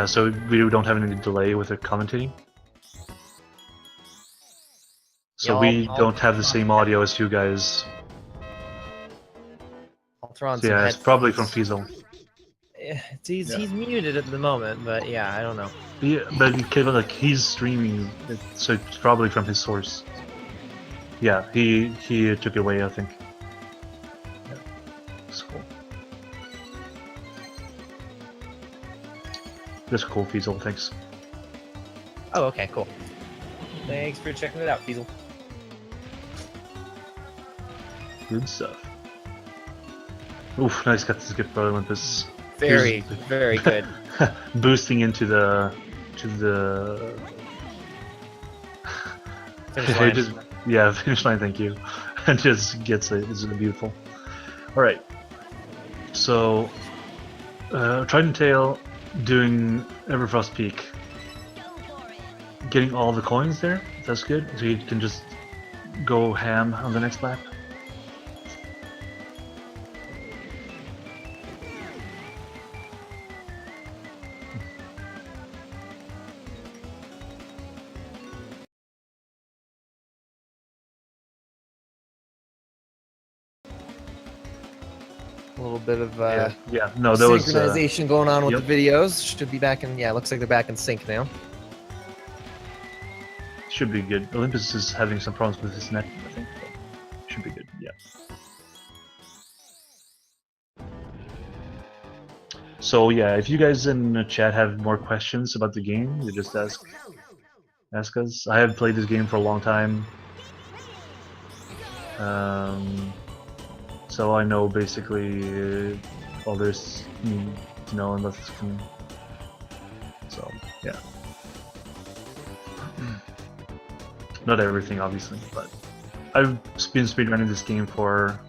so we don't have any delay with the commentating. So we don't have the same audio as you guys. I'll throw on so yeah, it's probably from Fiesel. He's muted at the moment, but yeah, I don't know. Yeah, but like he's streaming, so it's probably from his source. Yeah, he took it away, I think. Yeah, that's cool. That's cool, Fiesel. Thanks. Oh, okay, cool. Thanks for checking it out, Fiesel. Good stuff. Oof, nice got this gift for Olympus. Very good. Boosting into the finish line. Finish line. Thank you. And just gets it. It's beautiful. All right. So, Tridenttail doing Everfrost Peak, getting all the coins there. That's good. So you can just go ham on the next lap. A little bit of synchronization going on with the videos. Should be back in. Yeah, looks like they're back in sync now. Should be good. Olympus is having some problems with his net, I think. Should be good. Yeah. So yeah, if you guys in the chat have more questions about the game, you just ask us. I have played this game for a long time. So I know basically all there's to know and that's coming. So yeah, not everything obviously, but I've been speedrunning this game for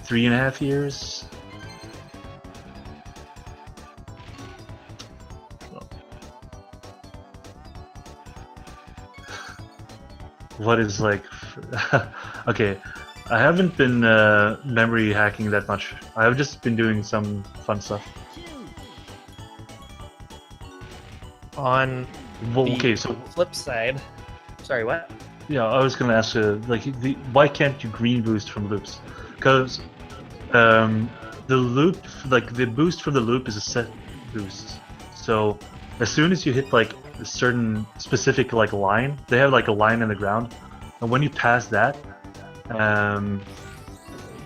3.5 years. So. What is like? Okay. I haven't been memory hacking that much. I've just been doing some fun stuff. On Well, the okay, so flip side, sorry, what? yeah, I was gonna ask like why can't you green boost from loops? Because the loop, like the boost from the loop, is a set boost. So as soon as you hit like a certain specific like line, they have like a line in the ground, and when you pass that,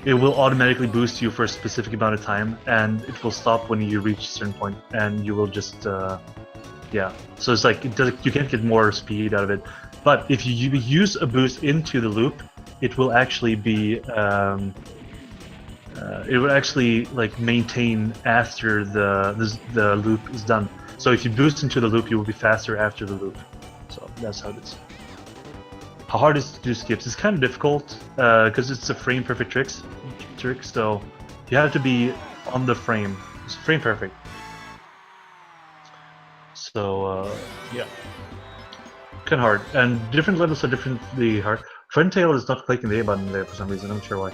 it will automatically boost you for a specific amount of time, and it will stop when you reach a certain point, and you will just yeah. So it's like you can't get more speed out of it. But if you use a boost into the loop, it will actually be it will actually like maintain after the loop is done. So if you boost into the loop, you will be faster after the loop. So that's how it is. How hard is it to do skips? It's kind of difficult because it's a frame perfect trick. So you have to be on the frame. It's frame perfect. So yeah, kind of hard. And different levels are differently hard. Tridenttail is not clicking the A button there for some reason. I'm not sure why.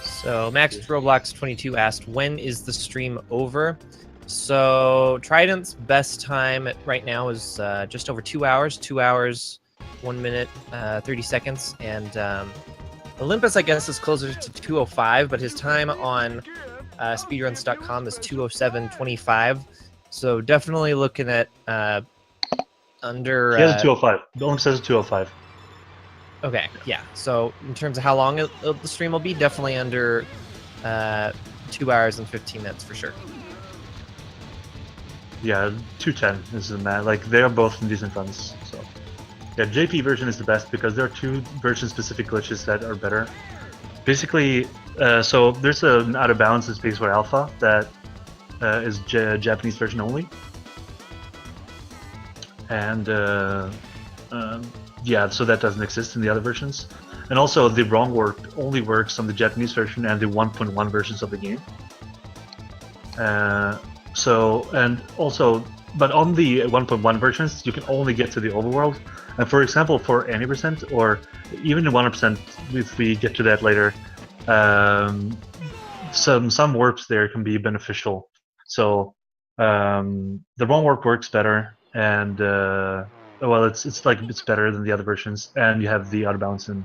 So Max Roblox 22 asked, when is the stream over? So Trident's best time right now is just over 2 hours. 2 hours, 1 minute, 30 seconds. And Olympus, I guess, is closer to 2:05, but his time on speedruns.com is 2:07:25. So definitely looking at under. He has a 205. The Olympus says a 205. Okay, yeah. So in terms of how long the stream will be, definitely under 2 hours and 15 minutes for sure. Yeah, 210 is the man. Like they are both in decent runs. So yeah, JP version is the best because there are two version-specific glitches that are better. Basically, so there's an out of bounds in Space War Alpha that is Japanese version only, and yeah, so that doesn't exist in the other versions. And also, the wrong work only works on the Japanese version and the 1.1 versions of the game. So, and also, but on the 1.1 versions, you can only get to the overworld. And for example, for any percent, or even in 100%, if we get to that later, some warps there can be beneficial. So the wrong warp works better, and well, it's like it's better than the other versions, and you have the out of bounds in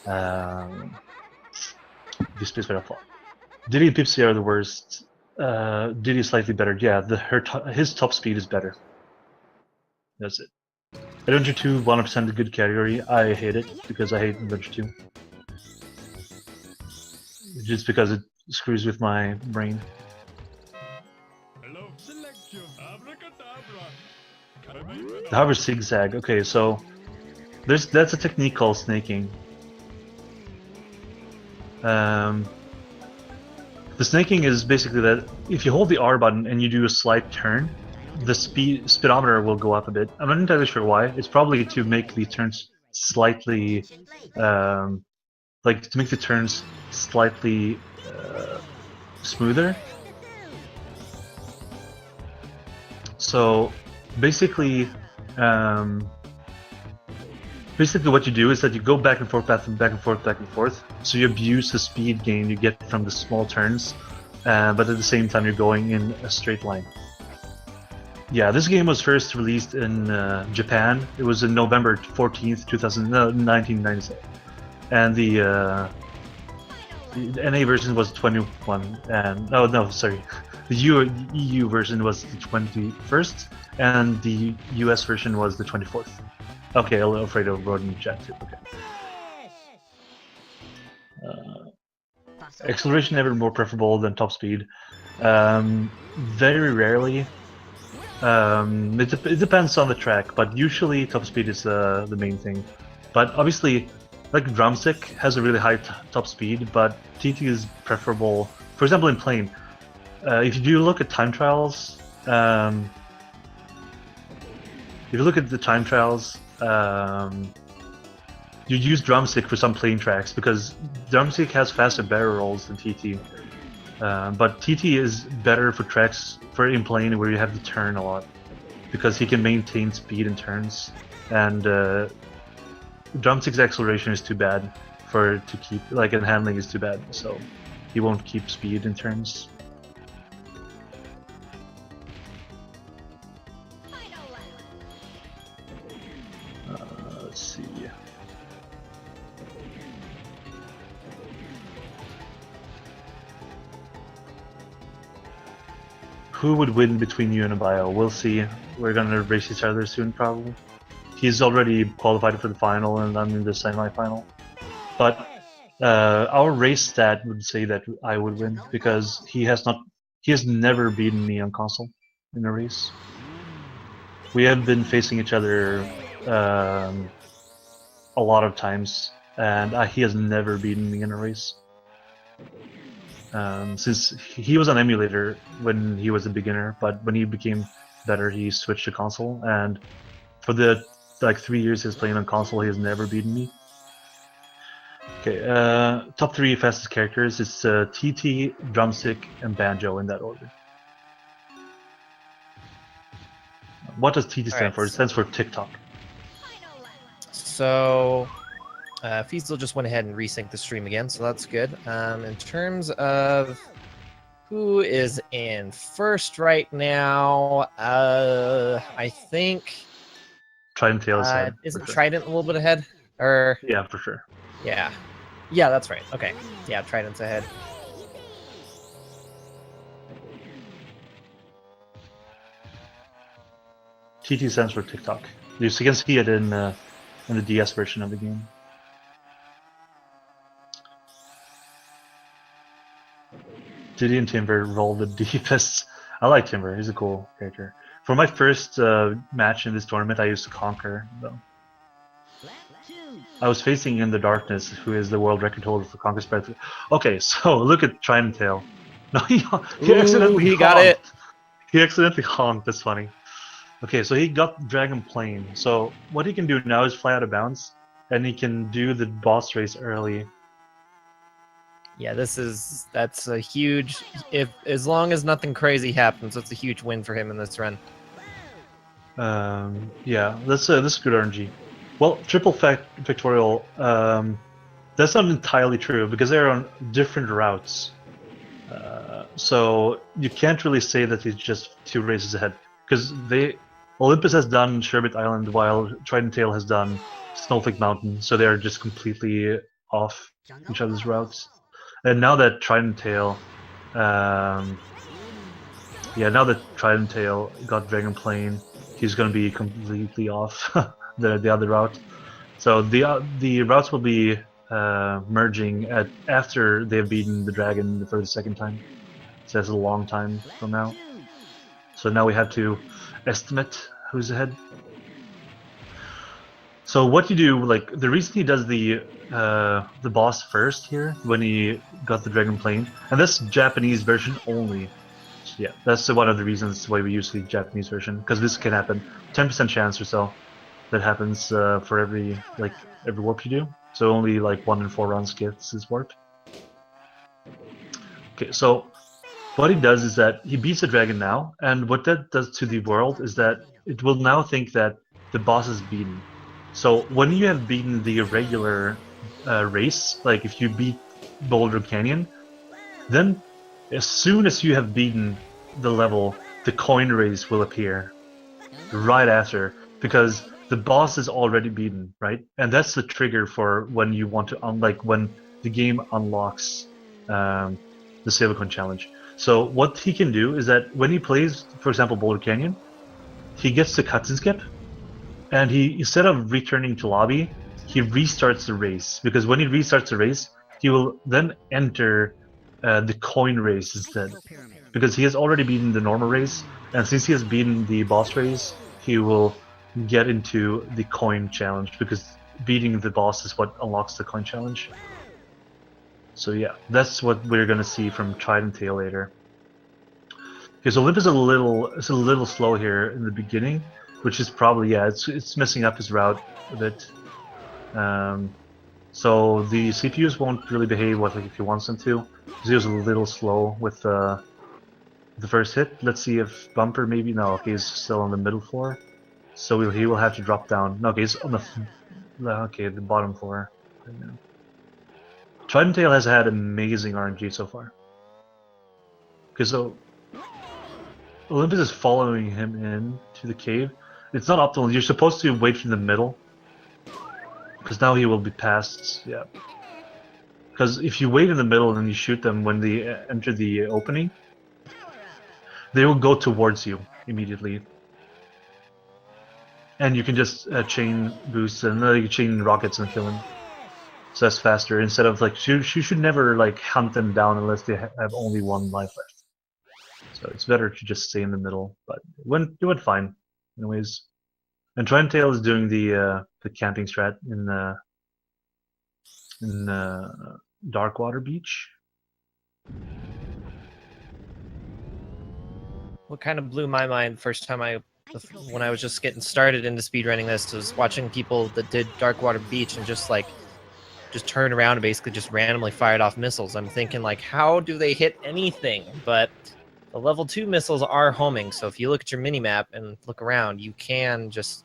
the Space Battle Fall. Diddy and Pipsy are the worst. Diddy is slightly better. Yeah, his top speed is better. That's it. Adventure 2, 100% a good category. I hate it because I hate Adventure 2. Just because it screws with my brain. The hover zigzag. Okay, so that's a technique called snaking. The snaking is basically that if you hold the R button and you do a slight turn, the speedometer will go up a bit. I'm not entirely sure why. It's probably to make the turns slightly, like to make the turns slightly smoother. So basically, what you do is that you go back and forth, back and forth, back and forth. So you abuse the speed gain you get from the small turns, but at the same time you're going in a straight line. Yeah, this game was first released in Japan. It was in November 14th, 1997. And the NA version was 21, and no, sorry, the EU version was the 21st, and the US version was the 24th. Okay, Alfredo wrote in the chat too. Okay. Acceleration ever more preferable than top speed? Very rarely. It depends on the track, but usually top speed is the main thing. But obviously, like Drumstick has a really high top speed, but TT is preferable. For example, in plane, if you do look at time trials, if you look at the time trials, you use Drumstick for some plane tracks because Drumstick has faster barrel rolls than TT. But TT is better for tracks in plane where you have to turn a lot because he can maintain speed in turns, and drumstick's acceleration is too bad for it to keep, like, and handling is too bad, so he won't keep speed in turns. Let's see. Who would win between you and a bio? We'll see. We're gonna race each other soon, probably. He's already qualified for the final, and I'm in the semi-final. But our race stat would say that I would win because he has never beaten me on console in a race. We have been facing each other a lot of times, and he has never beaten me in a race. Since he was an emulator when he was a beginner, but when he became better, he switched to console, and for the 3 years he's playing on console, he has never beaten me. Okay, top 3 fastest characters is TT, Drumstick, and Banjo in that order. What does TT stand for? It stands for TikTok. So, Feasel just went ahead and resynced the stream again, so that's good. In terms of who is in first right now, I think Tridenttail is ahead. Isn't Trident a little bit ahead? Or yeah, for sure. Yeah, that's right. Okay, yeah, Trident's ahead. TT stands for TikTok. You can see it in the DS version of the game. Diddy and Timber roll the deepest. I like Timber. He's a cool character. For my first match in this tournament, I used Conquer, though. I was facing In the Darkness, who is the world record holder for Conquer Spread. Okay, so look at Tridenttail. No, he accidentally got it. He accidentally honked. That's funny. Okay, so he got Dragon Plane. So what he can do now is fly out of bounds, and he can do the boss race early. Yeah, that's a huge. As long as nothing crazy happens, that's a huge win for him in this run. Yeah, that's good RNG. Well, triple factorial. That's not entirely true because they're on different routes. So you can't really say that he's just 2 races ahead because Olympus has done Sherbet Island while Tridenttail has done Snowflake Mountain, so they're just completely off each other's routes. And now that Tridenttail, got Dragon Plane, he's going to be completely off the other route. So the routes will be merging after they've beaten the dragon for the second time. So that's a long time from now. So now we have to estimate who's ahead. So what you do, like the reason he does the boss first here when he got the Dragon Plane, and that's Japanese version only. Yeah, that's one of the reasons why we use the Japanese version, because this can happen. 10% chance or so that happens for every warp you do. So only like 1 in 4 runs gets this warp. Okay, so what he does is that he beats the dragon now, and what that does to the world is that it will now think that the boss is beaten. So when you have beaten the regular race, like if you beat Boulder Canyon, then as soon as you have beaten the level, the coin race will appear right after, because the boss is already beaten, right? And that's the trigger for when you want to when the game unlocks the Silvercoin challenge. So what he can do is that when he plays, for example, Boulder Canyon, he gets the cutscene skip, and he, instead of returning to lobby, he restarts the race, because when he restarts the race, he will then enter the coin race instead, because he has already beaten the normal race, and since he has beaten the boss race, he will get into the coin challenge, because beating the boss is what unlocks the coin challenge. So yeah, that's what we're gonna see from Tridenttail later. Because Olympus is a little slow here in the beginning, which is probably, yeah, it's messing up his route a bit. So the CPUs won't really behave if he wants them to, because he was a little slow with the first hit. Let's see if Bumper maybe, no, okay, he's still on the middle floor, so he will have to drop down. No, okay, he's on the Okay, the bottom 4. Tridenttail has had amazing RNG so far. Because so Olympus is following him in to the cave. It's not optimal. You're supposed to wait from the middle. Because now he will be past. Yeah. Because if you wait in the middle and you shoot them when they enter the opening, they will go towards you immediately. And you can just chain boosts and you chain rockets and kill him. So that's faster. Instead of like, you should never like hunt them down unless they have only 1 life left. So it's better to just stay in the middle. But it went fine, anyways. And Tridenttail is doing the camping strat in Darkwater Beach. What kind of blew my mind first time when I was just getting started into speedrunning this was watching people that did Darkwater Beach and just turned around and basically just randomly fired off missiles. I'm thinking like, how do they hit anything? But the level 2 missiles are homing, so if you look at your minimap and look around, you can just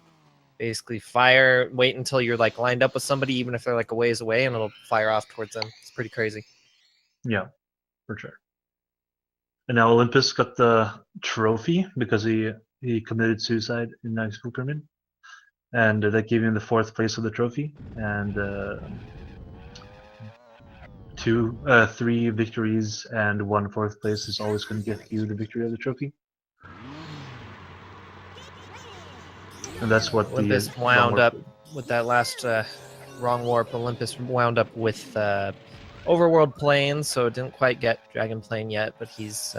basically fire, wait until you're like lined up with somebody, even if they're like a ways away, and it'll fire off towards them. It's pretty crazy. Yeah, for sure. And now Olympus got the trophy because he committed suicide in the Icicle Pyramid, and that gave him the 4th place of the trophy, and 3 victories and 1 4th place is always going to get you the victory of the trophy. And that's what Olympus wound up with that last wrong warp. Olympus wound up with Overworld Plane, so it didn't quite get Dragon Plane yet, but he's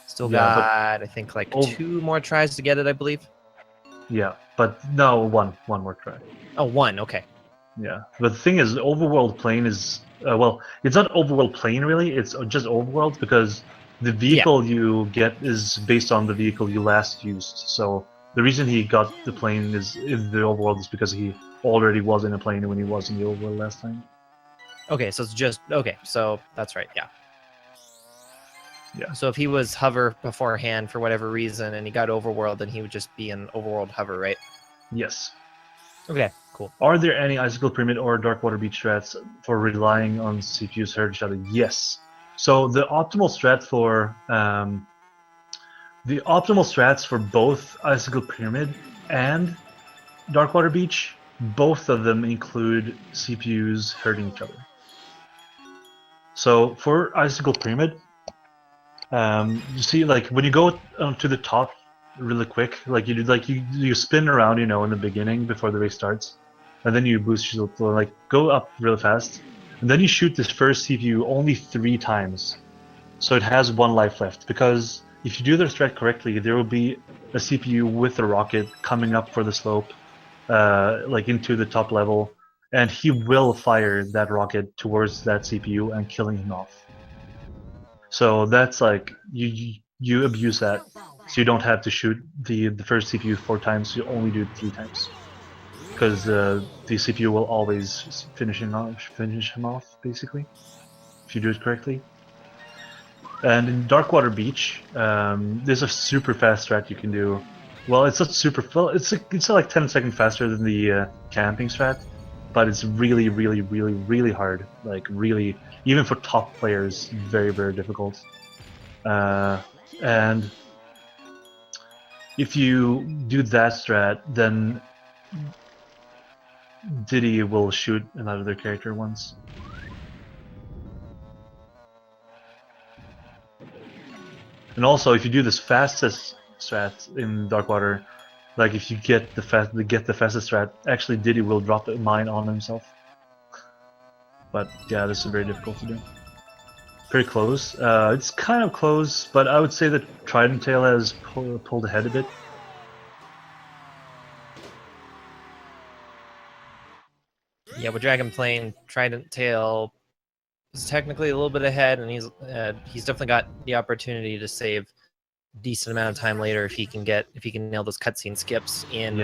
still got, I think, like 2 more tries to get it, I believe. Yeah, but no, one more try. Oh, 1, okay. Yeah, but the thing is, Overworld Plane is, well, it's not Overworld Plane really, it's just Overworld because the vehicle you get is based on the vehicle you last used, so the reason he got the plane is in the overworld is because he already was in a plane when he was in the overworld last time. Okay, so it's just okay. So that's right. Yeah. Yeah. So if he was hover beforehand for whatever reason and he got overworld, then he would just be an overworld hover, right? Yes. Okay. Cool. Are there any Icicle Pyramid or Darkwater Beach strats for relying on CPUs hurt each other? Yes. So the optimal strat for the optimal strats for both Icicle Pyramid and Darkwater Beach, both of them include CPUs hurting each other. So for Icicle Pyramid, you see, like when you go to the top really quick, like you spin around, in the beginning before the race starts, and then you boost yourself, like go up really fast, and then you shoot this first CPU only 3 times, so it has 1 life left. Because if you do the strat correctly, there will be a CPU with a rocket coming up for the slope, like into the top level, and he will fire that rocket towards that CPU and killing him off. So that's like you abuse that, so you don't have to shoot the first CPU 4 times. You only do it 3 times, because the CPU will always finish him off basically, if you do it correctly. And in Darkwater Beach, there's a super fast strat you can do. Well, it's not super. Well, it's like 10 seconds faster than the camping strat, but it's really, really, really, really hard. Like really, even for top players, very, very difficult. And if you do that strat, then Diddy will shoot another character once. And also, if you do this fastest strat in Darkwater, like if you get the fastest strat, actually Diddy will drop a mine on himself. But yeah, this is very difficult to do. Pretty close. It's kind of close, but I would say that Tridenttail has pulled ahead a bit. Yeah, with Dragon Plane, Tridenttail is technically a little bit ahead, and he's definitely got the opportunity to save a decent amount of time later if he can nail those cutscene skips in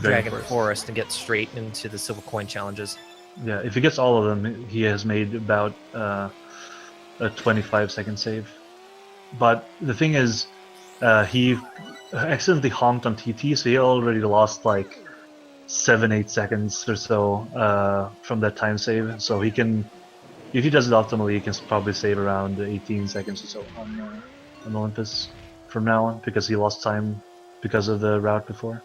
Dragon Forest and get straight into the silver coin challenges. Yeah, if he gets all of them, he has made about a 25-second save. But the thing is, he accidentally honked on TT, so he already lost like 7-8 seconds or so from that time save. So he can, if he does it optimally, he can probably save around 18 seconds or so on Olympus from now on, because he lost time because of the route before.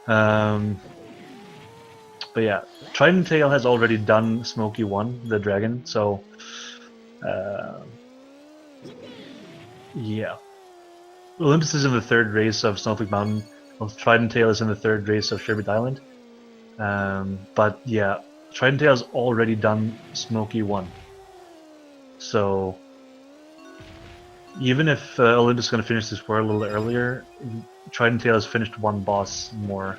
But yeah, Tridenttail has already done Smokey 1, the dragon, so yeah. Olympus is in the third race of Snowflake Mountain, while Tridenttail is in the third race of Sherbet Island. But yeah, Tridenttail has already done Smokey 1. So even if Olympus is going to finish this war a little earlier, Tridenttail has finished one boss more.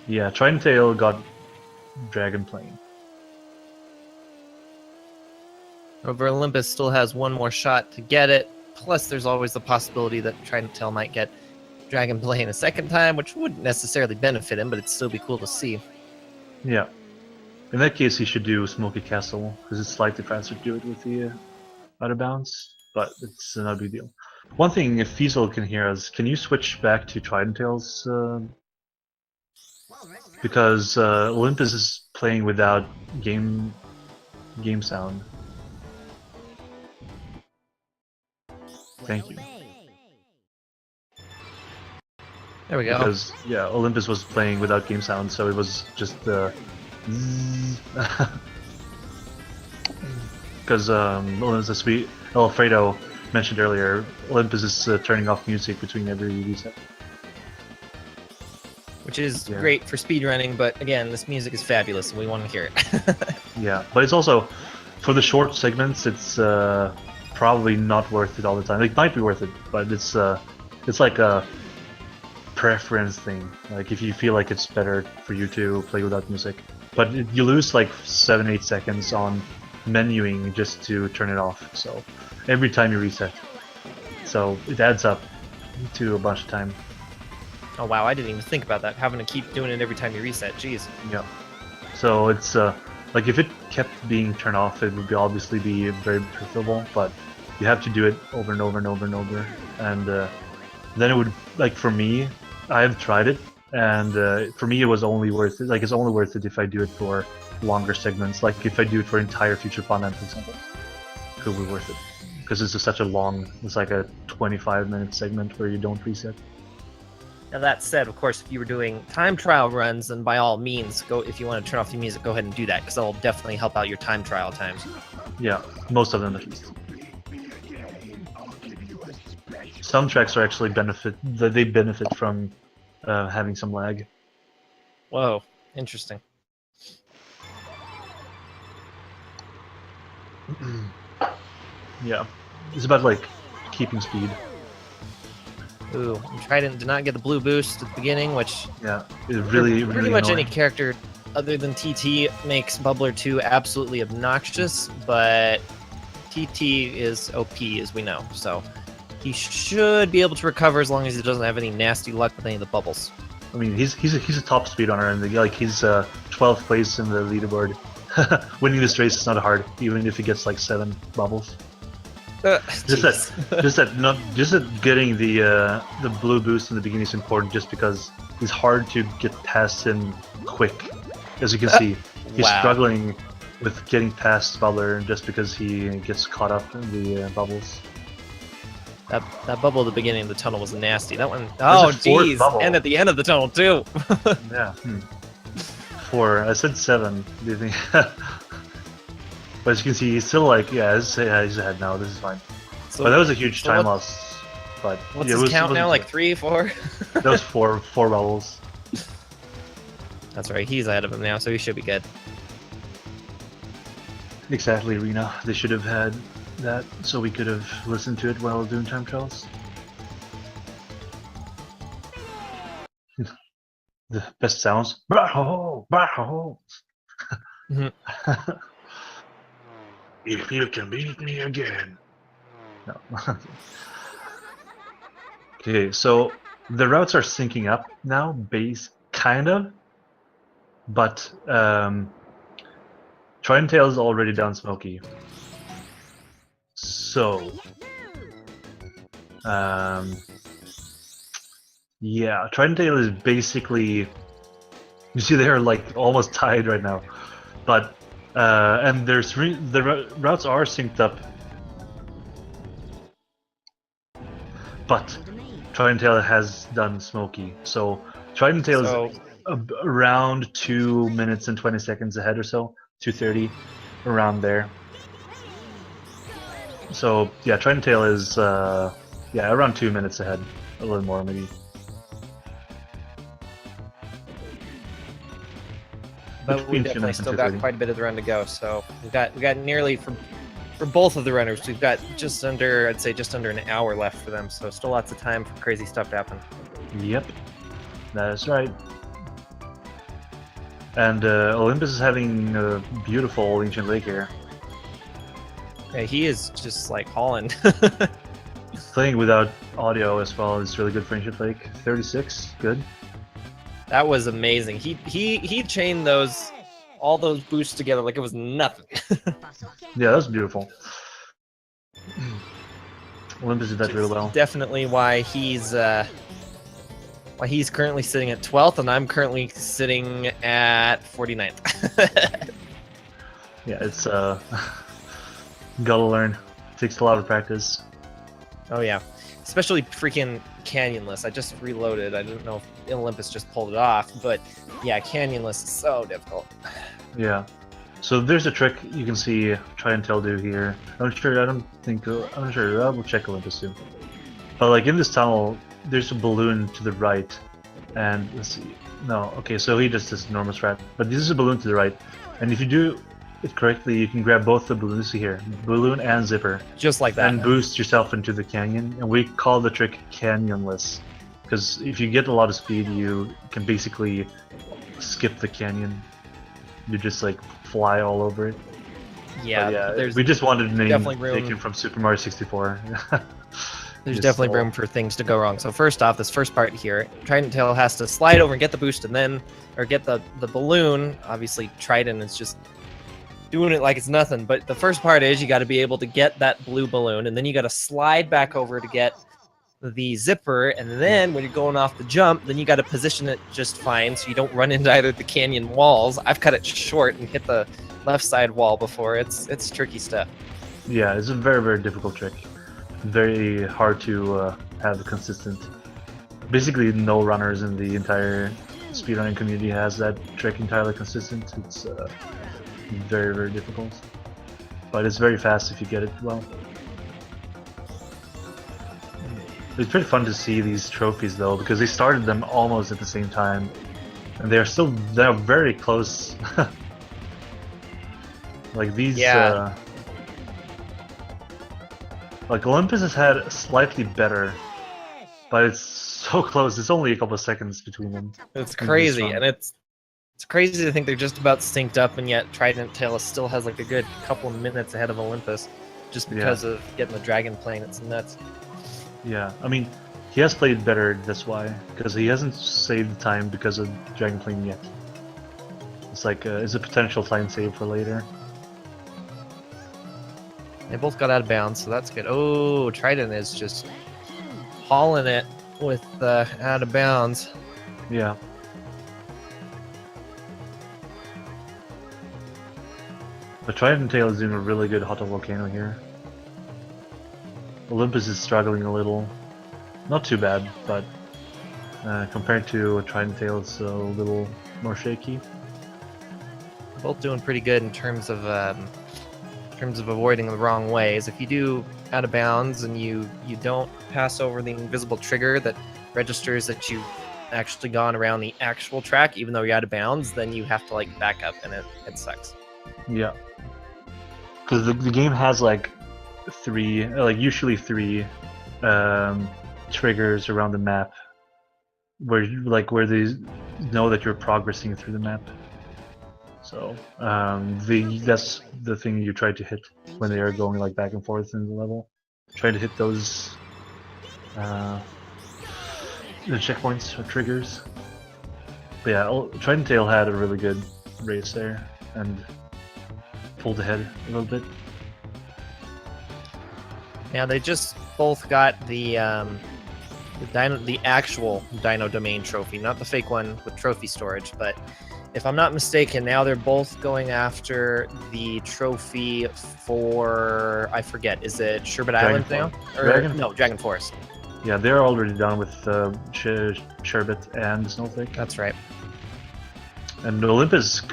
Yeah, Tridenttail got Dragon Plane. Over Olympus still has one more shot to get it. Plus, there's always the possibility that Tridenttail might get Dragon Plane a second time, which wouldn't necessarily benefit him, but it'd still be cool to see. Yeah. In that case, he should do Smoky Castle, because it's slightly faster to do it with the out of bounds, but it's not a big deal. One thing, if Fiesel can hear us, can you switch back to Tridenttail's? Because Olympus is playing without game sound. Thank you. There we go. Because yeah, Olympus was playing without game sound, so it was just because as Alfredo mentioned earlier, Olympus is turning off music between every reset. Which is great for speedrunning, but again, this music is fabulous and we want to hear it. Yeah, but it's also, for the short segments, it's probably not worth it all the time. It might be worth it, but it's like a preference thing. Like if you feel like it's better for you to play without music. But you lose like 7-8 seconds on menuing just to turn it off, so every time you reset. So it adds up to a bunch of time. Oh wow, I didn't even think about that, having to keep doing it every time you reset, jeez. Yeah. So it's like if it kept being turned off, it would obviously be very preferable, but you have to do it over and over and over and over. And then it would, like for me, I have tried it, and for me it was only worth it. Like it's only worth it if I do it for longer segments. Like if I do it for entire Future Funland, for example, it could be worth it because it's just such a long. It's like a 25-minute segment where you don't reset. Now that said, of course, if you were doing time trial runs, then by all means, go. If you want to turn off the music, go ahead and do that, because that'll definitely help out your time trial times. Yeah, most of them at least. Some tracks are actually they benefit from having some lag. Whoa, interesting. Yeah, it's about like keeping speed. Ooh, Trident did not get the blue boost at the beginning, which yeah, it really pretty much annoying. any character other than TT makes Bubbler 2 absolutely obnoxious, but TT is OP as we know, so he should be able to recover as long as he doesn't have any nasty luck with any of the bubbles. I mean, he's a top speedrunner, and like he's 12th place in the leaderboard. Winning this race is not hard, even if he gets like 7 bubbles. Just that getting the blue boost in the beginning is important, just because it's hard to get past him quick. As you can see, he's struggling with getting past Bubbler just because he gets caught up in the bubbles. That bubble at the beginning of the tunnel was nasty. That one, oh jeez, and at the end of the tunnel too. Yeah. 4. I said 7. Do you think? But as you can see, he's still like, he's ahead now. This is fine. So, but that was a huge time loss. But what's his count now? Like 3, 4? That was 4 bubbles. That's right. He's ahead of him now, so he should be good. Exactly, Rena. They should have had that, so we could have listened to it while doing time trials. The best sounds. Bah-ho-ho! Bah-ho-ho! If you can beat me again. No. Okay, so the routes are syncing up now, kind of. But Tridenttail is already down Smokey. So Yeah, Tridenttail is basically. You see, they're like almost tied right now, but and the routes are synced up, but Tridenttail has done Smoky, so Tridenttail So is around 2 minutes and 20 seconds ahead or so, 2:30, around there. So yeah, Tridenttail is yeah, around 2 minutes ahead, a little more maybe. but we Between 2 definitely minutes and still got 2:30. quite a bit of the run to go. So we got nearly for both of the runners, we've got just under, I'd say just under an hour left for them. So still lots of time for crazy stuff to happen. Yep, that is right. And Olympus is having a beautiful ancient lake here. Yeah, he is just like hauling. Playing without audio as well is really good for ancient lake. 36, good. That was amazing. He chained all those boosts together like it was nothing. Yeah, that was beautiful. Olympus did that really well. Definitely why he's currently sitting at 12th and I'm currently sitting at 49th. Yeah, it's gotta learn. Takes a lot of practice. Oh yeah, especially freaking canyonless. I just reloaded. I didn't know if Olympus just pulled it off, but yeah, canyonless is so difficult. Yeah. So there's a trick you can see Tridenttail do here. I'm sure. We'll check Olympus soon. But like in this tunnel, there's a balloon to the right, and let's see. No, okay. So he just does normal strat, but this is a balloon to the right, and if you do it correctly, you can grab both the balloons here, balloon and zipper, Just like that. and boost yourself into the canyon. And we call the trick canyonless, because if you get a lot of speed, you can basically skip the canyon. You just like fly all over it. Yeah, But yeah, there's we just wanted a name definitely room. taken from Super Mario 64. There's Just definitely all- room for things to go wrong. So first off, this first part here, Tridenttail has to slide over and get the boost and then, or get the balloon. Obviously, Trident is just doing it like it's nothing. But the first part is you got to be able to get that blue balloon and then you got to slide back over to get the zipper. And then when you're going off the jump, then you got to position it just fine so you don't run into either the canyon walls. I've cut it short and hit the left side wall before. It's tricky stuff. Yeah, it's a very, very difficult trick. Very hard to have a consistent. Basically, no runners in the entire speedrunning community has that trick entirely consistent. It's very, very difficult. But it's very fast if you get it well. It's pretty fun to see these trophies though, because they started them almost at the same time, and they're very close. Like these. Yeah. Like Olympus has had slightly better, but it's so close. It's only a couple of seconds between them. It's And crazy, this one. and it's crazy to think they're just about synced up, and yet Tridenttail still has like a good couple of minutes ahead of Olympus, just because of getting the dragon plane. It's nuts. Yeah, I mean, he has played better. That's why, because he hasn't saved time because of Dragon Plane yet. It's like it's a potential time save for later. They both got out of bounds, so that's good. Oh, Trident is just hauling it with out of bounds. Yeah. But Tridenttail is doing a really good hot volcano here. Olympus is struggling a little. Not too bad, but compared to Tridenttail, it's a little more shaky. Both doing pretty good in terms of avoiding the wrong ways. If you do out of bounds and you don't pass over the invisible trigger that registers that you've actually gone around the actual track, even though you're out of bounds, then you have to like back up, and it sucks. Yeah. Because the game has like usually three triggers around the map where they know that you're progressing through the map. So that's the thing you try to hit when they are going like back and forth in the level. Try to hit those the checkpoints or triggers. But yeah, Tridenttail had a really good race there and pulled ahead a little bit. Yeah, they just both got the the actual Dino Domain trophy, not the fake one with trophy storage. But if I'm not mistaken, now they're both going after the trophy for, I forget, is it Sherbet Island now? No, Dragon Forest. Yeah, they're already done with Sherbet and Snowflake. That's right. And Olympus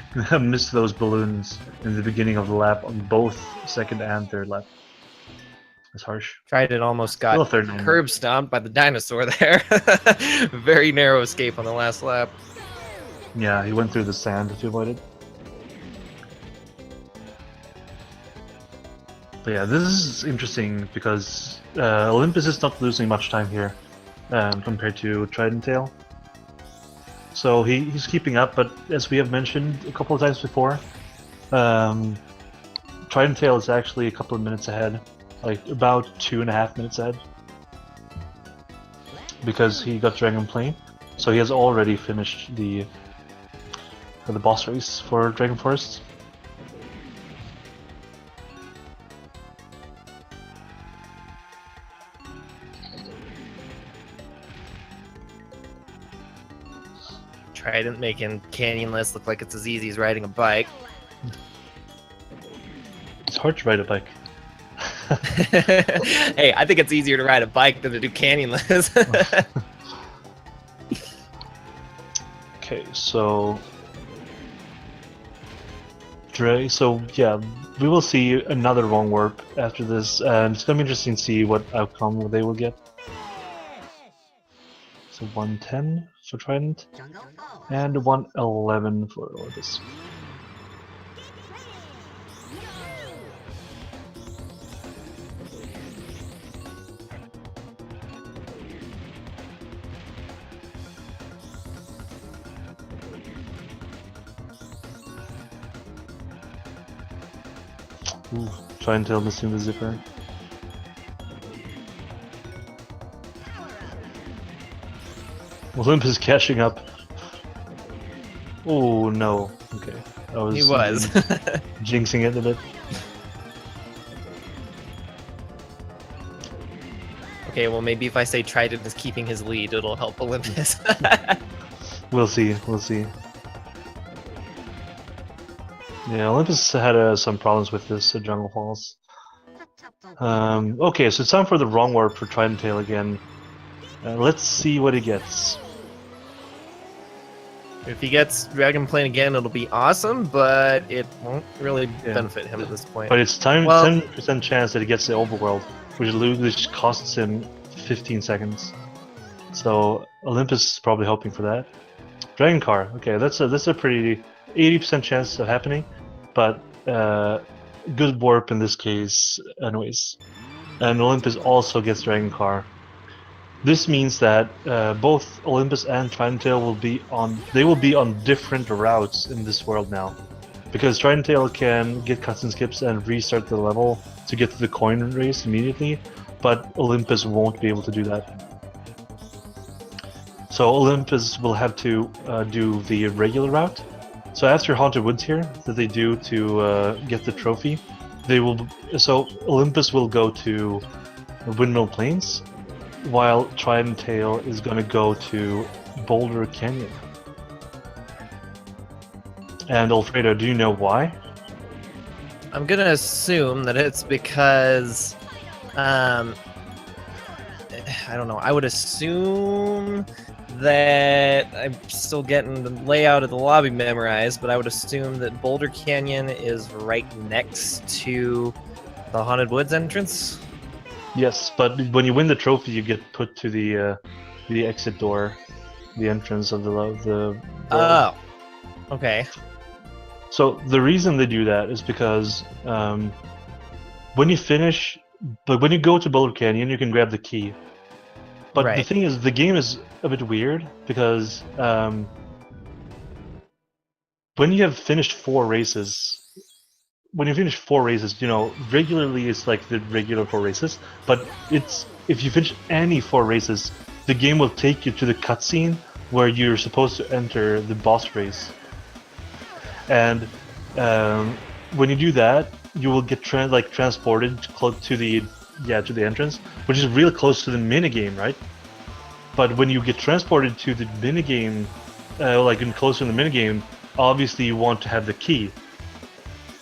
missed those balloons in the beginning of the lap on both second and third lap. That's harsh. Tried it, almost got curb stomped by the dinosaur there. Very narrow escape on the last lap. Yeah, he went through the sand to avoid it. But yeah, this is interesting because Olympus is not losing much time here compared to Tridenttail. So he's keeping up, but as we have mentioned a couple of times before, Tridenttail is actually a couple of minutes ahead, like about 2.5 minutes ahead, because he got Dragon Plane. So he has already finished the boss race for Dragon Forest. Trident making Canyonless look like it's as easy as riding a bike. It's hard to ride a bike. Hey, I think it's easier to ride a bike than to do Canyonless. Okay, so yeah, we will see another wrong warp after this, and it's gonna be interesting to see what outcome they will get. So 110 for Trident, and 111 for Olympus. Ooh, Tridenttail missing the zipper. Olympus catching up. Oh no. Okay. He was. Jinxing it a bit. Okay, well maybe if I say Trident is keeping his lead, it'll help Olympus. We'll see. We'll see. Yeah, Olympus had some problems with this Jungle Falls. Okay, so it's time for the wrong warp for Tridenttail again. Let's see what he gets. If he gets Dragon Plane again, it'll be awesome, but it won't really benefit him at this point. But it's 10% chance that he gets the overworld, which costs him 15 seconds. So Olympus is probably hoping for that. Dragon Car, okay, that's a pretty 80% chance of happening, but good warp in this case, anyways. And Olympus also gets Dragon Car. This means that both Olympus and Tridenttail will be on different routes in this world now, because Tridenttail can get cuts and skips and restart the level to get to the coin race immediately, but Olympus won't be able to do that. So Olympus will have to do the regular route. So after Haunted Woods here, that they do to get the trophy, so Olympus will go to Windmill Plains, while Tridenttail is going to go to Boulder Canyon. And Alfredo, do you know why? I'm going to assume that it's because, I don't know, I would assume that I'm still getting the layout of the lobby memorized, but I would assume that Boulder Canyon is right next to the Haunted Woods entrance. Yes, but when you win the trophy, you get put to the exit door, the entrance of the. Oh, okay. So the reason they do that is because when you finish, but when you go to Boulder Canyon, you can grab the key. But the thing is, the game is a bit weird because when you have finished 4 races. When you finish 4 races, you know, regularly it's like the regular 4 races, but if you finish any 4 races, the game will take you to the cutscene where you're supposed to enter the boss race. And when you do that, you will get transported to the entrance, which is real close to the minigame, right? But when you get transported to the minigame, like in closer in the minigame, obviously you want to have the key.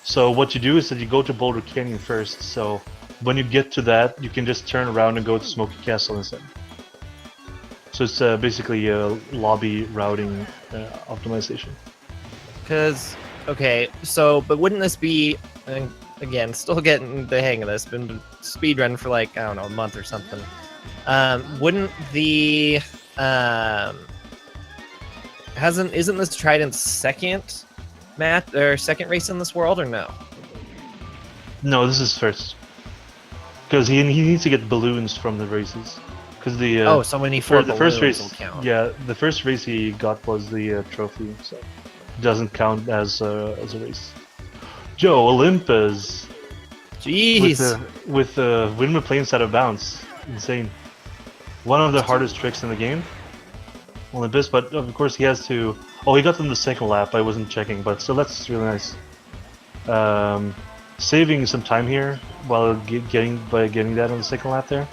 So what you do is that you go to Boulder Canyon first. So when you get to that, you can just turn around and go to Smoky Castle instead. So it's basically a lobby routing optimization. Because, okay, so, but wouldn't this be, again, still getting the hang of this, been speedrun for like, I don't know, a month or something. Wouldn't the, isn't this Trident's second match, or second race in this world, or no? No, this is first. Because he needs to get balloons from the races. Because the so when he for for the first race, will count. yeah, the first race he got was the trophy, so it doesn't count as a race. Joe, Olympus, Jeez, with the windmill planes out of bounds, insane. One of the hardest tricks in the game, Olympus. But of course he has to. Oh, he got them the second lap. I wasn't checking, but so that's really nice. Saving some time here while getting that on the second lap there.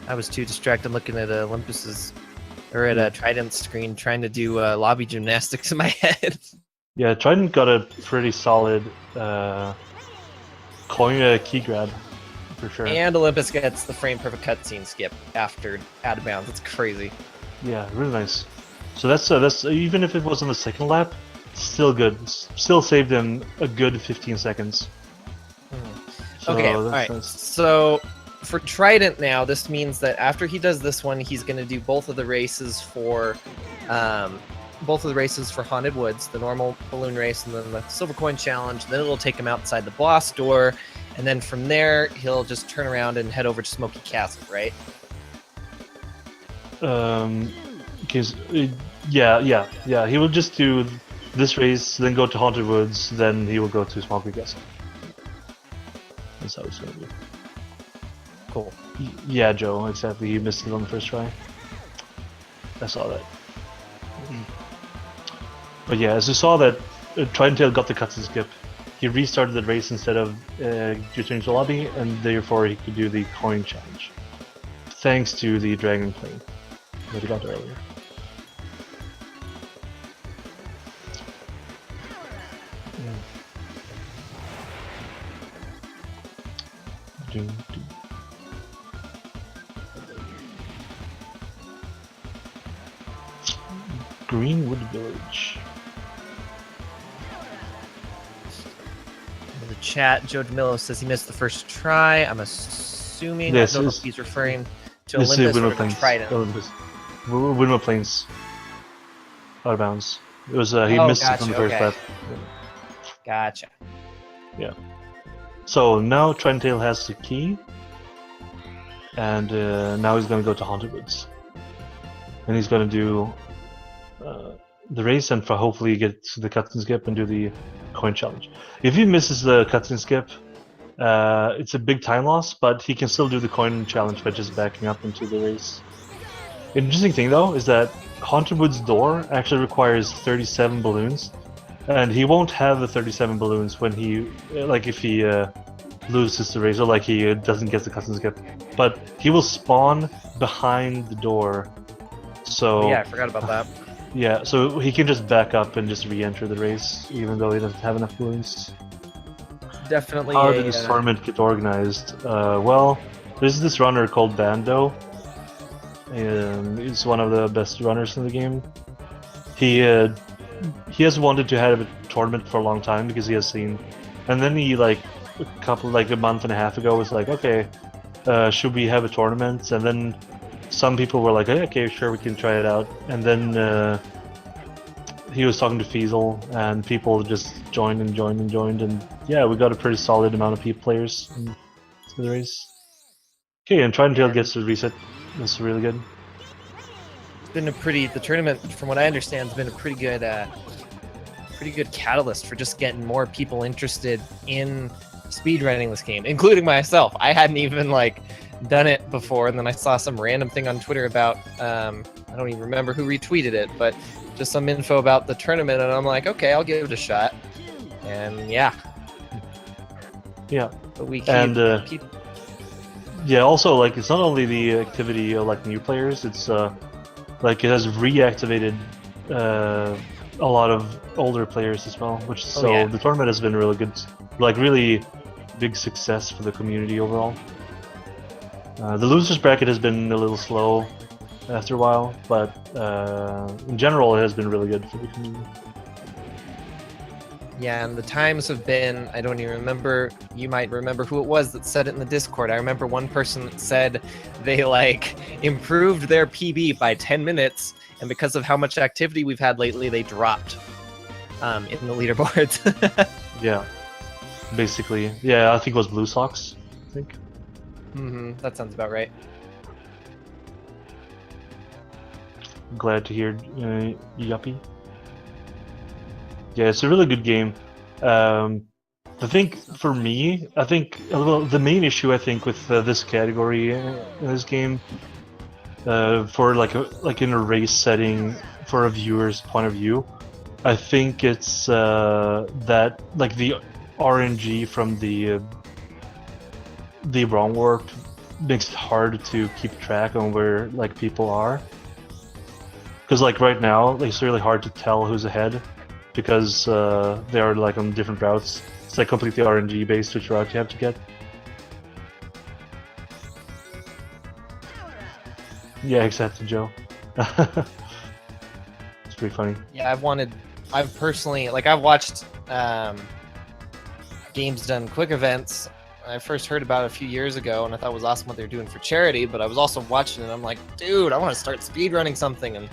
I was too distracted looking at Olympus's, or at Trident's screen, trying to do lobby gymnastics in my head. Yeah, Trident got a pretty solid key grab, for sure. And Olympus gets the frame perfect cutscene skip after out of bounds. That's crazy. Yeah, really nice. So that's even if it was on the second lap, still good. Still saved him a good 15 seconds. So Okay, all right. nice. So for Trident now, this means that after he does this one, he's going to do both of the races for Haunted Woods, the normal balloon race, and then the Silver Coin Challenge. Then it'll take him outside the boss door, and then from there he'll just turn around and head over to Smoky Castle, right? Because yeah. He will just do this race, then go to Haunted Woods, then he will go to Smoky Castle. That's how it's gonna be. Cool. Yeah, Joe, exactly. He missed it on the first try. I saw that. But yeah, as you saw that Tridenttail got the cutscene skip, he restarted the race instead of returning to the lobby, and therefore he could do the coin challenge. Thanks to the dragon plane that he got earlier. Greenwood Village. In the chat, Joe DeMillo says he missed the first try. I'm assuming Yes, I don't know if he's referring to this Olympus is or Windmill Plains. Trident. Olympus. Windmill Plains. Out of bounds. It was he missed it from the first lap. Gotcha. Yeah. So now Tridenttail has the key, and now he's gonna go to Haunted Woods, and he's gonna do the race and hopefully get the cutscene skip and do the coin challenge. If he misses the cutscene skip, it's a big time loss, but he can still do the coin challenge by just backing up into the race. An interesting thing though is that Haunted Woods door actually requires 37 balloons, and he won't have the 37 balloons when he, if he loses the race or like he doesn't get the cutscene skip, but he will spawn behind the door. So yeah, I forgot about that. Yeah, so he can just back up and just re-enter the race, even though he doesn't have enough balloons. Definitely. How did this tournament get organized? Well, there's this runner called Bando. He's one of the best runners in the game. He has wanted to have a tournament for a long time because he has seen, and then he a month and a half ago was like, okay, should we have a tournament? And then some people were like, hey, okay, sure, we can try it out. And then he was talking to Feasel, and people just joined, and yeah, we got a pretty solid amount of players in the race. Okay, and Tridenttail gets the reset. That's really good. It's been the tournament, from what I understand, has been a pretty good catalyst for just getting more people interested in speedrunning this game, including myself. I hadn't even done it before, and then I saw some random thing on Twitter about I don't even remember who retweeted it, but just some info about the tournament, and I'm like, okay, I'll give it a shot. And yeah, but we keep Yeah, also like it's not only the activity of like new players, it's like it has reactivated a lot of older players as well, which the tournament has been really good, like really big success for the community overall. The losers bracket has been a little slow after a while, but in general it has been really good for the community. Yeah, and the times have been, I don't even remember, you might remember who it was that said it in the Discord. I remember one person that said they like improved their PB by 10 minutes, and because of how much activity we've had lately, they dropped in the leaderboards. Yeah, basically. Yeah, I think it was Blue Sox, I think. That sounds about right. I'm glad to hear Yuppie. Yeah, it's a really good game. I think for me, the main issue I think with this category in this game, for like in a race setting for a viewer's point of view, I think it's that like the RNG from the wrong work makes it hard to keep track on where like people are. Because like right now, like, it's really hard to tell who's ahead because they are like on different routes. It's like completely RNG based which route you have to get. Yeah, exactly, Joe. It's pretty funny. Yeah, I've personally, like, I've watched games done quick events. I first heard about it a few years ago, and I thought it was awesome what they were doing for charity, but I was also watching it, and I'm like, dude, I want to start speedrunning something, and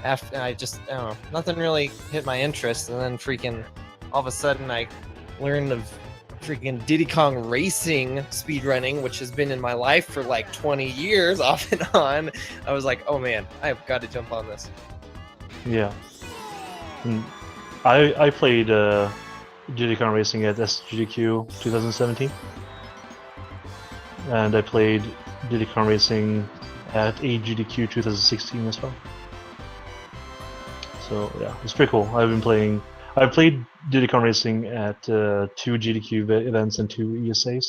after I don't know, nothing really hit my interest, and then freaking all of a sudden I learned of freaking Diddy Kong Racing speedrunning, which has been in my life for like 20 years off and on. I was like, oh man, I've got to jump on this. Yeah. I played Diddy Kong Racing at SGDQ 2017. And I played Diddy Kong Racing at AGDQ 2016 as well. So yeah, it's pretty cool. I played Diddy Kong Racing at 2 GDQ events and 2 ESAs.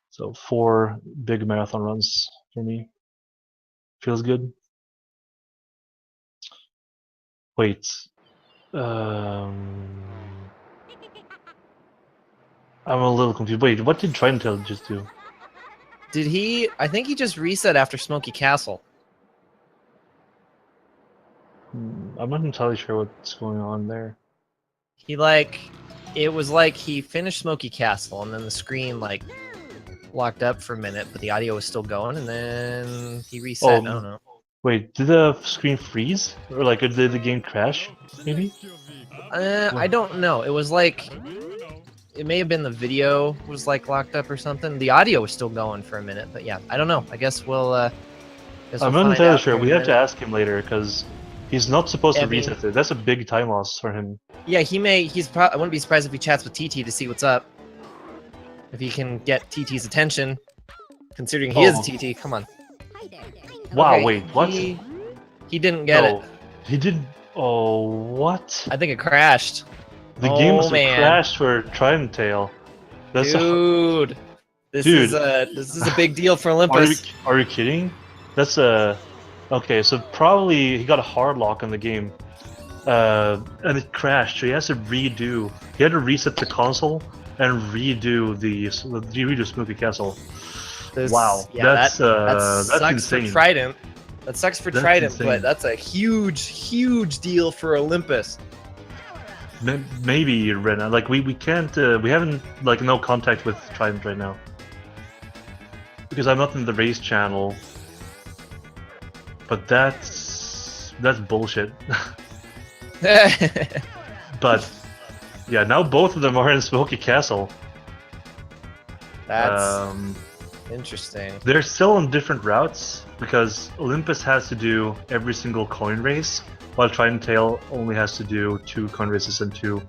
So 4 big marathon runs for me. Feels good. Wait. I'm a little confused. Wait, what did Tridenttail just do? Did he? I think he just reset after Smoky Castle. I'm not entirely sure what's going on there. It was like he finished Smoky Castle, and then the screen like locked up for a minute, but the audio was still going, and then he reset. I don't know. Wait, did the screen freeze? Or like did the game crash, maybe? I don't know. It was like, it may have been the video was like locked up or something. The audio was still going for a minute, but yeah, I don't know. I guess we'll I'm not entirely sure. We have to ask him later because he's not supposed to reset it. That's a big time loss for him. Yeah, I wouldn't be surprised if he chats with TT to see what's up. If he can get TT's attention, considering he is TT. Come on. Wow, okay, wait, what? He didn't get it. He didn't. Oh, what? I think it crashed. The game must have crashed for Tridenttail. Dude, this is a big deal for Olympus. Are you kidding? That's okay. So probably he got a hard lock on the game, and it crashed. So he has to redo. He had to reset the console and redo Smoky Castle. Wow, yeah, that's insane. For Trident. That sucks for Trident, insane. But that's a huge deal for Olympus. Maybe Rena, like we can't, we haven't like no contact with Trident right now because I'm not in the race channel. But that's bullshit. But yeah, now both of them are in Smoky Castle. That's interesting. They're still on different routes because Olympus has to do every single coin race, while Tridenttail only has to do 2 coin races and 2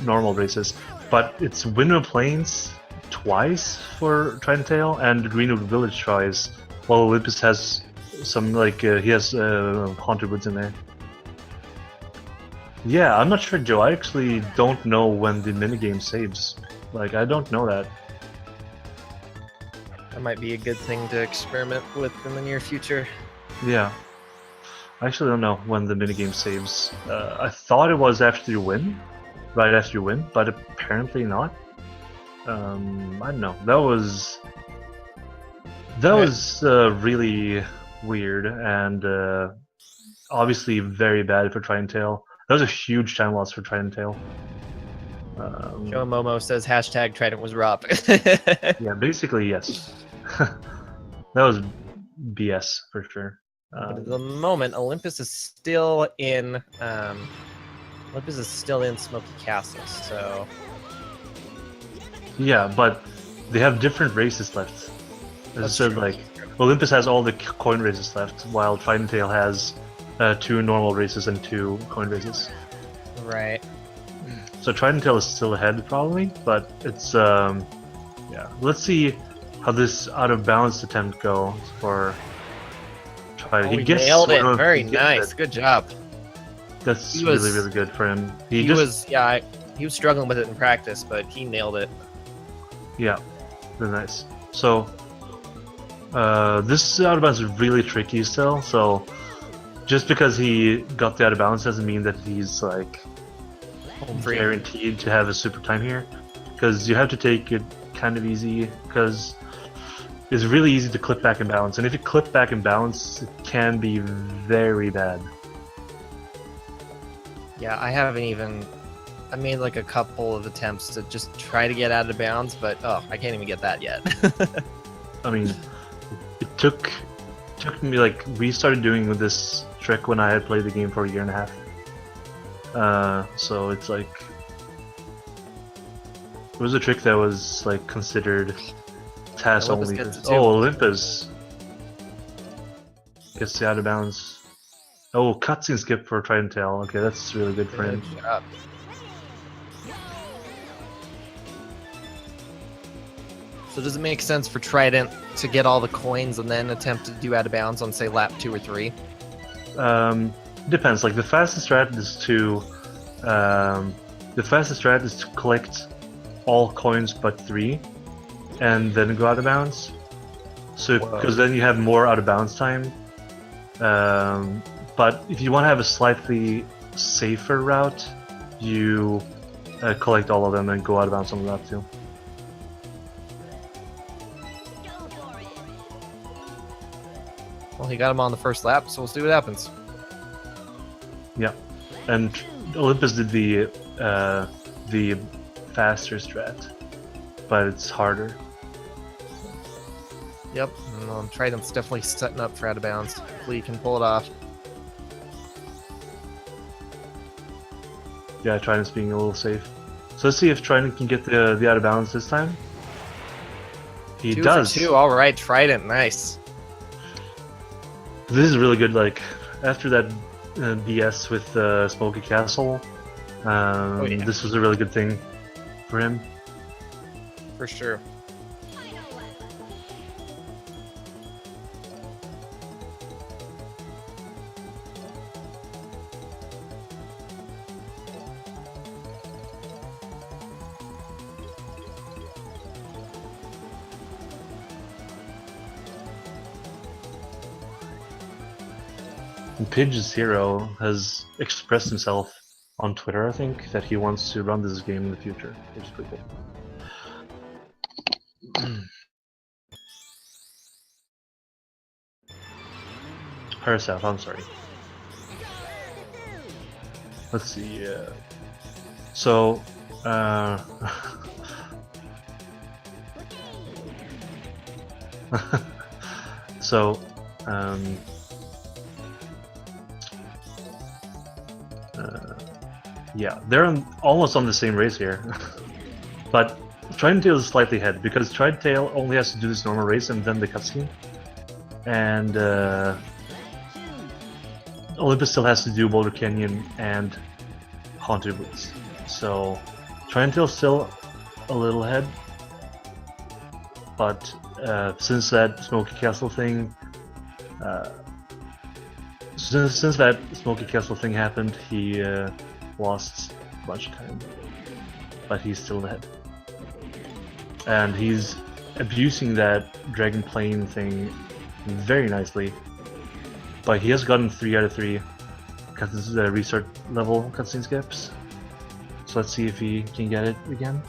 normal races. But it's Windmill Plains twice for Tridenttail and Greenwood Village twice, while Olympus has some like he has Haunted Woods in there. Yeah, I'm not sure, Joe. I actually don't know when the minigame saves. Like, I don't know that. That might be a good thing to experiment with in the near future. Yeah. I actually don't know when the minigame saves. I thought it was after you win, right after you win, but apparently not. I don't know. That was really weird and obviously very bad for Tridenttail. That was a huge time loss for Tridenttail. Joe Momo says hashtag Trident was robbed. Yeah, basically yes. That was BS for sure. But at the moment, Olympus is still in Smoky Castle, so yeah, but they have different races left. As I said, true. like Olympus has all the coin races left, while Tridenttail has 2 normal races and 2 coin races. right. So Tridenttail is still ahead probably, but it's yeah. Let's see how this out of bounds attempt goes for Trident. Oh, he nailed it. Very nice. Good job. That's He was- really good for him. He was struggling with it in practice, but he nailed it. Yeah, really nice. So this out of bounds is really tricky still. So just because he got the out of bounds doesn't mean that he's like Home free. guaranteed to have a super time here, because you have to take it kind of easy, because it's really easy to clip back and bounce, and if you clip back and bounce, it can be very bad. Yeah, I made like a couple of attempts to just try to get out of bounds, but I can't even get that yet. I mean, it took me like, we started doing this trick when I had played the game for a year and a half. So it's like, it was a trick that was like considered task Olympus only. gets it too. Oh, Olympus gets the out of bounds. Oh, cutscene skip for Tridenttail. Okay, that's really good for him. Good job. So does it make sense for Trident to get all the coins and then attempt to do out of bounds on, say, lap 2 or 3? Depends. Like the fastest strat is to collect all coins but 3, and then go out of bounds. So because then you have more out of bounds time. But if you want to have a slightly safer route, you collect all of them and go out of bounds on lap 2. Well, he got him on the first lap, so we'll see what happens. Yeah, and Olympus did the faster strat, but it's harder. Yep, and, Trident's definitely setting up for out of bounds. Hopefully he can pull it off. Yeah, Trident's being a little safe. So let's see if Trident can get the out of bounds this time. He 2 does. for 2, all right, Trident, nice. This is really good. Like after that BS with Smoky Castle, yeah. this was a really good thing for him. For sure. And Pidge0 has expressed himself on Twitter, I think, that he wants to run this game in the future, which is pretty cool. Herself, I'm sorry. Let's see. So, so, yeah, they're almost on the same race here, but Tridenttail is slightly ahead because Tridenttail only has to do this normal race and then the cutscene, and Olympus still has to do Boulder Canyon and Haunted Woods. So Tridenttail's still a little ahead, but since that Smoky Castle thing, since that Smoky Castle thing happened, he lost a bunch of time, but he's still ahead, and he's abusing that dragon plane thing very nicely. But he has gotten 3 out of 3 because this is a restart level cutscene skips. So let's see if he can get it again.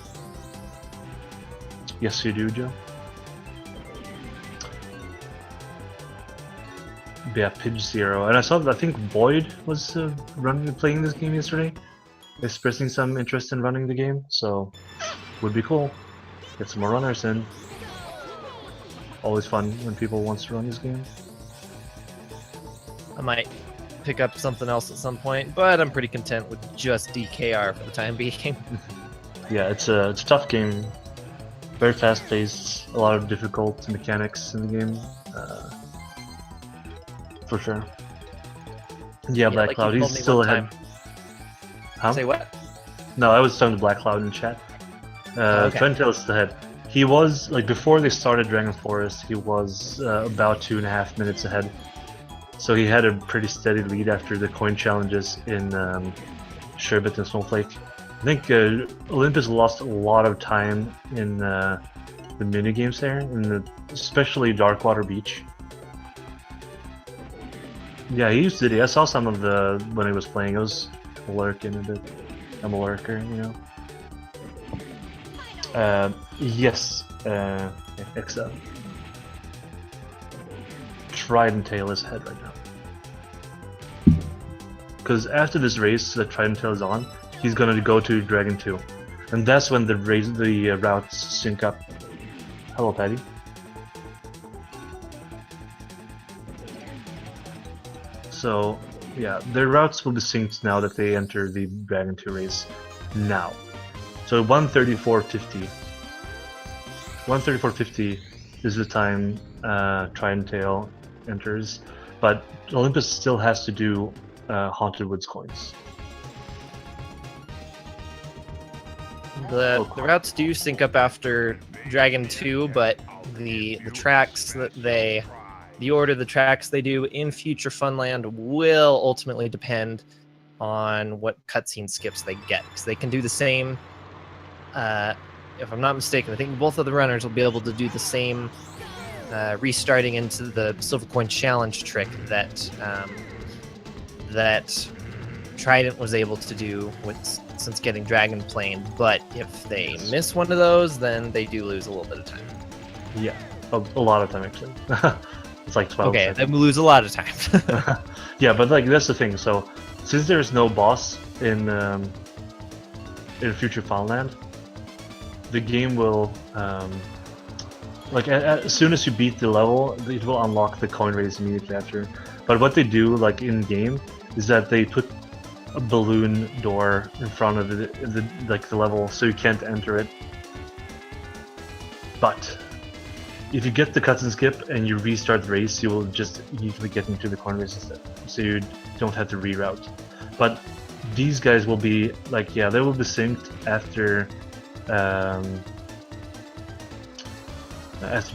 Yes, you do, Joe. Yeah, Pidge 0. And I saw that I think Boyd was playing this game yesterday, expressing some interest in running the game, so would be cool. Get some more runners in. Always fun when people want to run this game. I might pick up something else at some point, but I'm pretty content with just DKR for the time being. Yeah, it's a tough game. Very fast paced, a lot of difficult mechanics in the game. For sure. Yeah, Black like Cloud, you he's told me still one ahead. time. Huh? Say what? No, I was talking to Black Cloud in chat. Okay. Tridenttail is still ahead. He was, like, before they started Dragon Forest, he was about 2.5 minutes ahead. So he had a pretty steady lead after the coin challenges in Sherbet and Snowflake. I think Olympus lost a lot of time in the mini games there, especially Darkwater Beach. Yeah, he used Diddy. I saw some of when he was playing. I was lurking a bit. I'm a lurker, you know. Yes, XL. Tridenttail is ahead right now. Because after this race that Tridenttail is on, he's gonna go to Dragon 2. And that's when the routes sync up. Hello, Patty. So, yeah, their routes will be synced now that they enter the Dragon 2 race. Now. So 1:34:50. 1:34:50 is the time Tridenttail enters, but Olympus still has to do Haunted Woods coins. The routes do sync up after Dragon 2, but the tracks that the order of the tracks they do in Future Funland will ultimately depend on what cutscene skips they get, because they can do the same. If I'm not mistaken, I think both of the runners will be able to do the same restarting into the Silver Coin Challenge trick that that Trident was able to do since getting Dragon Plane. But if they miss one of those, then they do lose a little bit of time. Yeah, a lot of time actually. It's like 12 Okay, seconds. they lose a lot of time. Yeah, but like that's the thing. So since there's no boss in Future Funland, the game will like as soon as you beat the level, it will unlock the coin race immediately after. But what they do, like in game, is that they put a balloon door in front of the level, so you can't enter it. But if you get the cutscene skip and you restart the race, you will just immediately get into the coin race instead, so you don't have to reroute. But these guys will be like, yeah, they will be synced after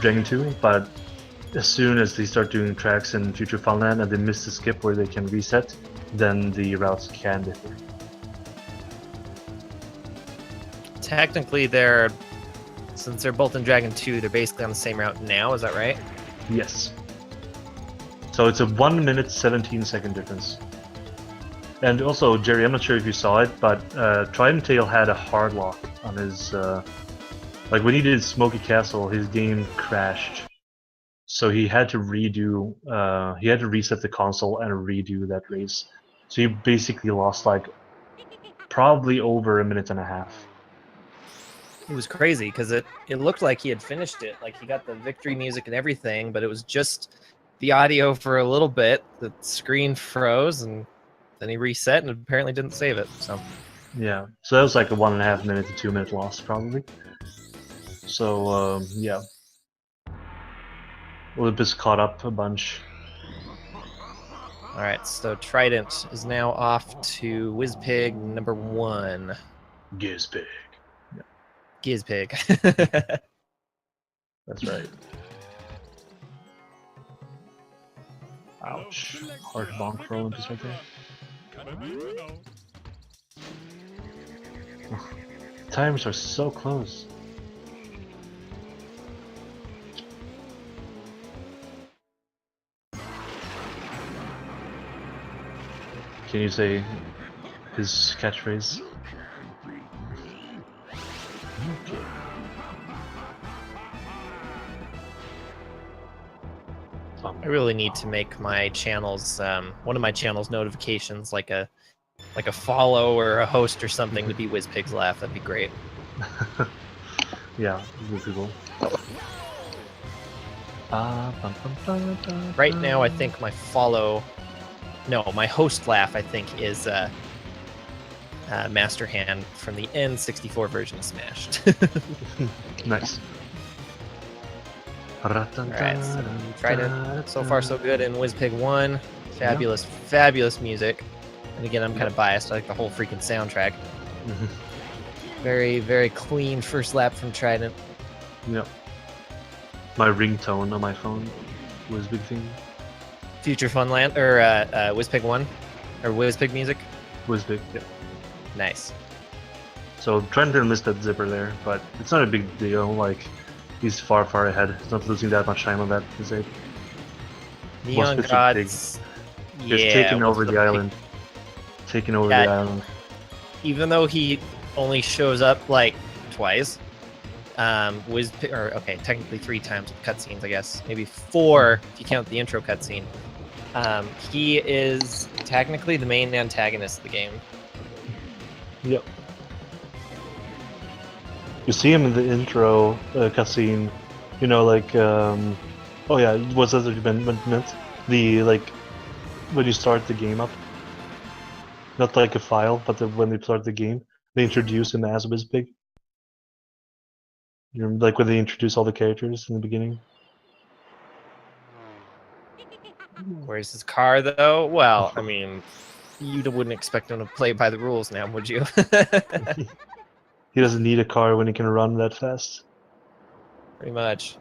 Dragon 2, but as soon as they start doing tracks in Future Funland and they miss the skip where they can reset, then the routes can differ. Technically, since they're both in Dragon 2, they're basically on the same route now, is that right? Yes. So it's a 1 minute 17 second difference. And also, Jerry, I'm not sure if you saw it, but Tridenttail had a hard lock on his like when he did Smoky Castle, his game crashed. So he had to redo he had to reset the console and redo that race. So he basically lost like probably over 1.5 minutes. It was crazy because it looked like he had finished it. Like he got the victory music and everything, but it was just the audio for a little bit. The screen froze and then he reset and apparently didn't save it. So yeah, so that was like a 1.5 minute to 2 minute loss probably. So yeah, Olympus caught up a bunch. all right, so Trident is now off to Whizpig number 1. Gizpig. Gizpig. That's right. Ouch. Hard bonk for Olympus right there. Times are so close. Can you say his catchphrase? Okay. I really need to make my channels, one of my channels notifications like a follow or a host or something to be WizPig's Laugh. That'd be great. Yeah, good people. Right now, I think my my host laugh, I think, is Master Hand from the N64 version of Smash. Nice. Alright, so Trident, so far so good in WizPig 1. Fabulous, fabulous music. And again, I'm kind of biased. I like the whole freaking soundtrack. Very, very clean first lap from Trident. Yep. My ringtone on my phone was big thing. Future Funland, or WizPig 1? Or WizPig music? Was big, yeah. Nice. So Tridenttail missed that zipper there, but it's not a big deal. Like, he's far, far ahead. He's not losing that much time on that zip. Neon Gods. He's taking over the island. Taking over the island. Even though he only shows up like twice, technically 3 times with cutscenes, I guess. Maybe 4 if you count the intro cutscene. He is technically the main antagonist of the game. Yep. You see him in the intro cutscene, you know, like, oh yeah, what's that you meant? The, like, when you start the game up. Not like a file, but when they start the game, they introduce him as WizPig. You know, like when they introduce all the characters in the beginning. Where's his car, though? Well, I mean, you wouldn't expect him to play by the rules now, would you? He doesn't need a car when he can run that fast. Pretty much.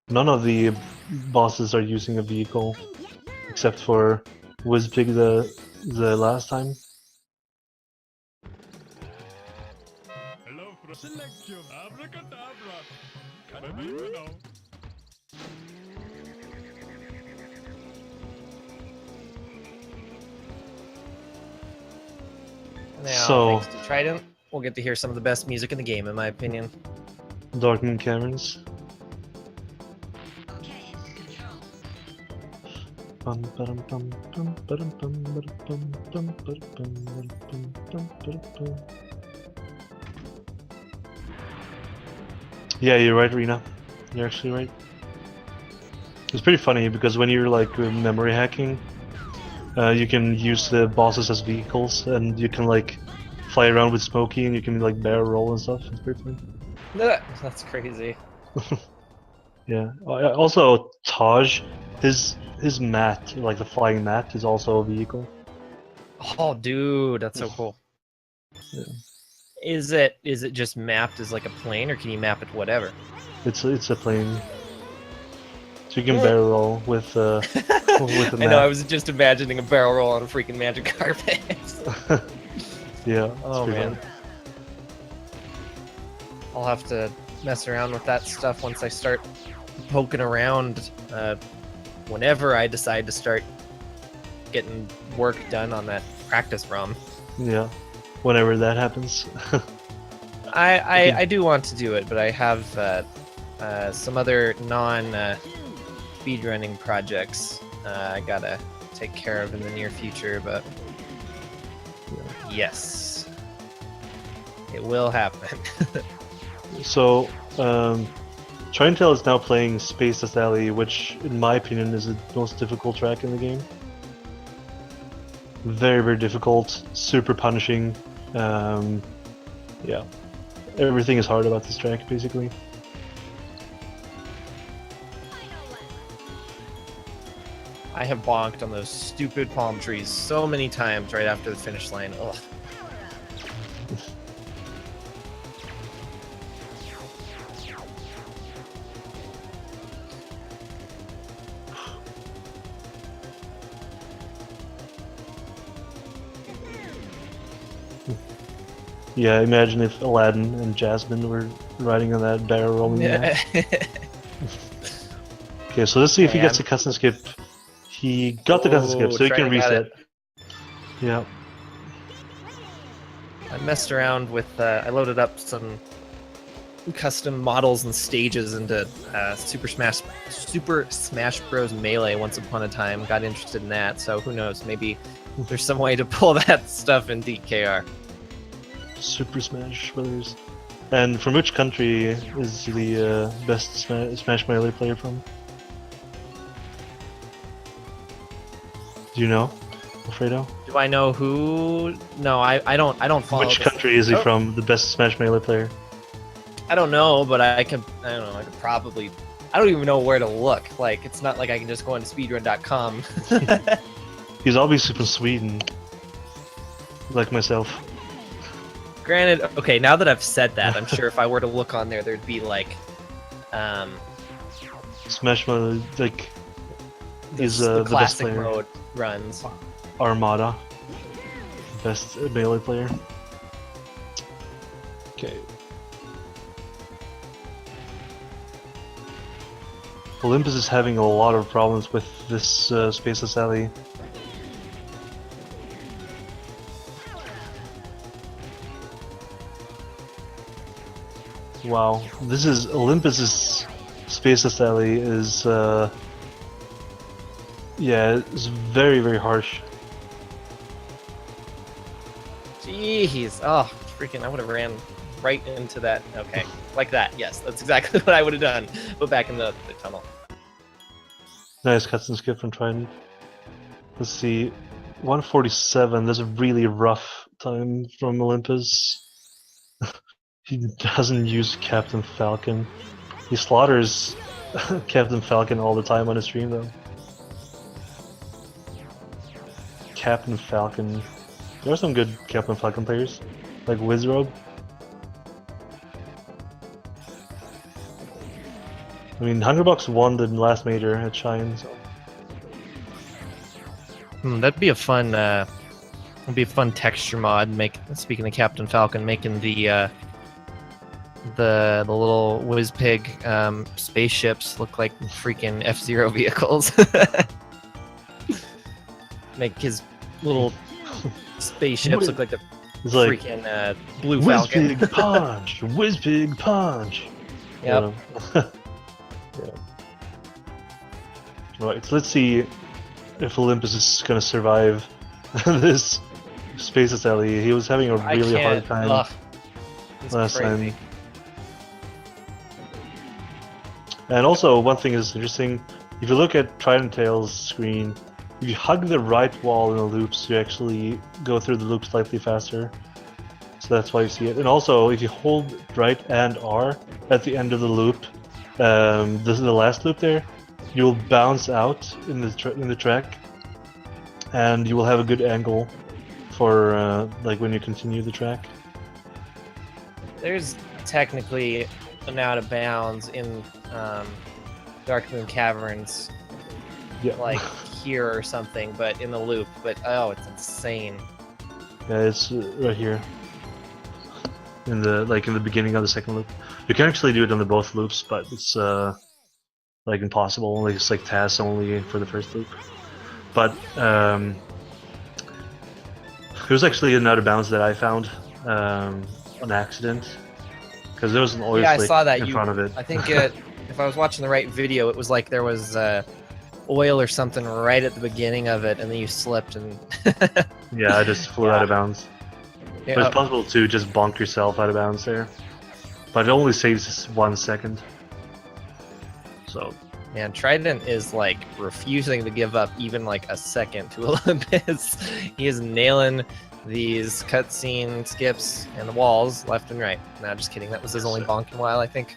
None of the bosses are using a vehicle, except for WizPig the last time. Hello, selection. Abracadabra. Now, So, thanks to Trident, we'll get to hear some of the best music in the game, in my opinion. Darkman Caverns. Yeah, you're right, Rena. You're actually right. It's pretty funny because when you're like memory hacking, you can use the bosses as vehicles, and you can like fly around with Smokey, and you can like barrel roll and stuff. It's pretty funny. That's crazy. Yeah. Also, Taj, his mat, like the flying mat, is also a vehicle. Oh, dude, that's so cool. Yeah. Is it just mapped as like a plane, or can you map it to whatever? It's a plane. So you can barrel roll with with the I know. I mat. was just imagining a barrel roll on a freaking magic carpet. Yeah. Oh pretty man. fun. I'll have to mess around with that stuff once I start poking around. Whenever I decide to start getting work done on that practice ROM. Yeah. Whenever that happens. I do want to do it, but I have some other speedrunning projects I gotta take care of in the near future, but yes, it will happen. So, Tridenttail is now playing Space Dust Alley, which, in my opinion, is the most difficult track in the game. Very, very difficult, super punishing. Yeah, everything is hard about this track, basically. I have bonked on those stupid palm trees so many times right after the finish line. Ugh. Yeah, imagine if Aladdin and Jasmine were riding on that barrel rolling. Okay, so let's see if he gets a custom skip He got the custom skip, so he can Trident got reset. it. Yeah. I messed around with. I loaded up some custom models and stages into Super Smash Bros. Melee once upon a time. Got interested in that, so who knows? Maybe there's some way to pull that stuff in DKR. Super Smash Brothers. And from which country is the best Smash Melee player from? Do you know, Alfredo? Do I know who? No, I don't. I don't follow. Which this- country is he Oh. from? The best Smash Melee player? I don't know, but I don't know. I could probably. I don't even know where to look. Like, it's not like I can just go into speedrun.com. He's obviously from Sweden, like myself. Granted, okay. Now that I've said that, I'm sure if I were to look on there, there'd be like, Smash Melee, like, is the the best classic player. mode runs. Armada, best melee player. Okay. Olympus is having a lot of problems with this Spaceless Alley. Wow, this is Olympus's Spaceless Alley is yeah, it's very very harsh. Jeez. Oh, freaking! I would have ran right into that. Okay, like that. Yes, that's exactly what I would have done. But back in the tunnel. Nice cuts and skip from Trident. Let's see, 147. That's a really rough time from Olympus. He doesn't use Captain Falcon. He slaughters Captain Falcon all the time on his stream though. Captain Falcon. There are some good Captain Falcon players, like Wizrobe. I mean, Hungrybox won the last major at Shine, so. That'd be a fun. That'd be a fun texture mod. Speaking of Captain Falcon, making the little Whizpig spaceships look like freaking F-Zero vehicles. Make his little spaceships look like the It's like freaking Blue Falcon. Whizpig punch, Whizpig punch. Yep. Yeah. Right, so let's see if Olympus is gonna survive this Spaceless Alley. He was having a I really hard can't. time Ugh. It's last crazy. time. And also, one thing is interesting. If you look at Tridenttail's screen, if you hug the right wall in the loops, you actually go through the loop slightly faster. So that's why you see it. And also, if you hold right and R at the end of the loop, this is the last loop there, you'll bounce out in the track, and you will have a good angle for like when you continue the track. There's technically an out of bounds in Dark Moon Caverns, Yeah. like here or something, but in the loop. But oh, it's insane. Yeah, it's right here. In the beginning of the second loop. You can actually do it on the both loops, but it's like impossible. Like it's like tasks only for the first loop. But it was actually an out of bounds that I found on accident, because there was always Yeah, I like, saw that. in front of it. I think if I was watching the right video, it was like there was oil or something right at the beginning of it, and then you slipped and. Yeah, I just flew out of bounds. But Yeah. it's possible to just bonk yourself out of bounds there. But it only saves 1 second. So Man, Trident is like refusing to give up even like a second to Olympus. He is nailing these cutscene skips and the walls left and right. Nah, just kidding. That was his only bonk in a while, I think.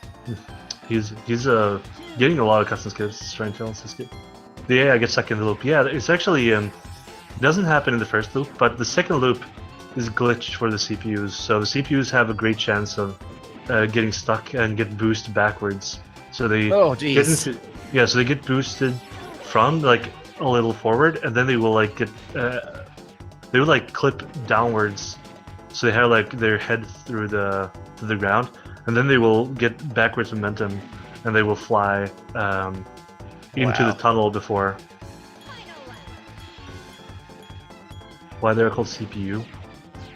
he's getting a lot of custom skips, trying to skip. The AI gets stuck in the loop. Yeah, it's actually it doesn't happen in the first loop, but the second loop is glitched for the CPUs. So the CPUs have a great chance of getting stuck and get boosted backwards. So they Oh, get jeez. into, yeah, so they get boosted from like a little forward, and then they will like get they will like clip downwards, so they have like their head through the ground, and then they will get backwards momentum, and they will fly into Wow. the tunnel before. Why they're called CPU?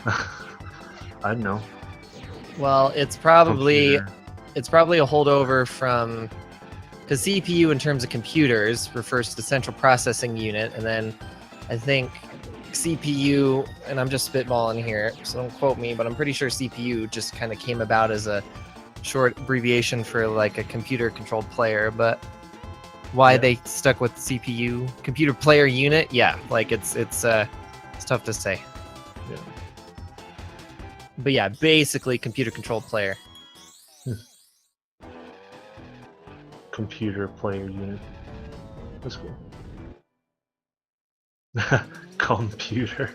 I don't know. Well, it's probably Computer. a holdover from, because CPU in terms of computers refers to central processing unit, and then I think CPU, and I'm just spitballing here, so don't quote me, but I'm pretty sure CPU just kind of came about as a short abbreviation for like a computer controlled player. But why they stuck with CPU, computer player unit, yeah, like it's tough to say. Yeah. But yeah, basically computer controlled player. Computer player unit. That's cool. Computer.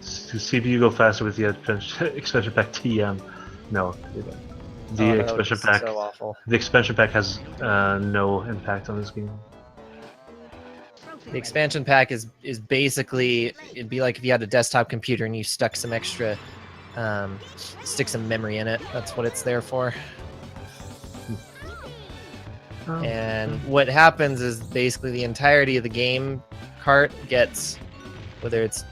Does CPU go faster with the expansion pack TM? No, they don't. The expansion pack. So awful. The expansion pack has no impact on this game. The expansion pack is basically, it'd be like if you had a desktop computer and you stuck some extra sticks of memory in it. That's what it's there for. And what happens is basically the entirety of the game cart gets, whether it's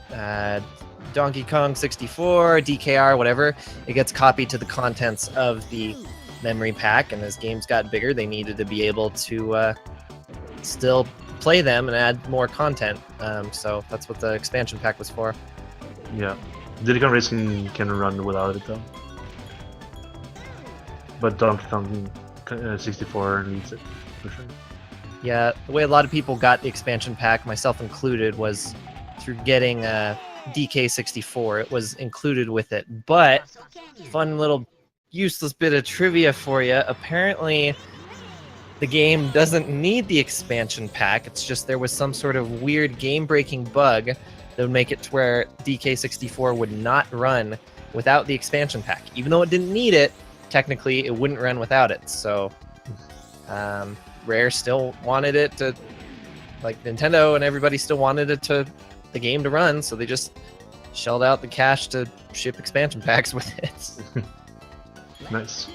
Donkey Kong 64, DKR, whatever, it gets copied to the contents of the memory pack. And as games got bigger, they needed to be able to still play them and add more content. So that's what the expansion pack was for. Yeah. Diddy Kong Racing can run without it though. But Donkey Kong 64 needs it, for sure. Yeah, the way a lot of people got the expansion pack, myself included, was through getting DK64. It was included with it. But, fun little useless bit of trivia for you, apparently the game doesn't need the expansion pack. It's just there was some sort of weird game-breaking bug that would make it to where DK64 would not run without the expansion pack. Even though it didn't need it, technically it wouldn't run without it. So Rare still wanted it to, like Nintendo and everybody still wanted it to, the game to run, so they just shelled out the cash to ship expansion packs with it. Nice.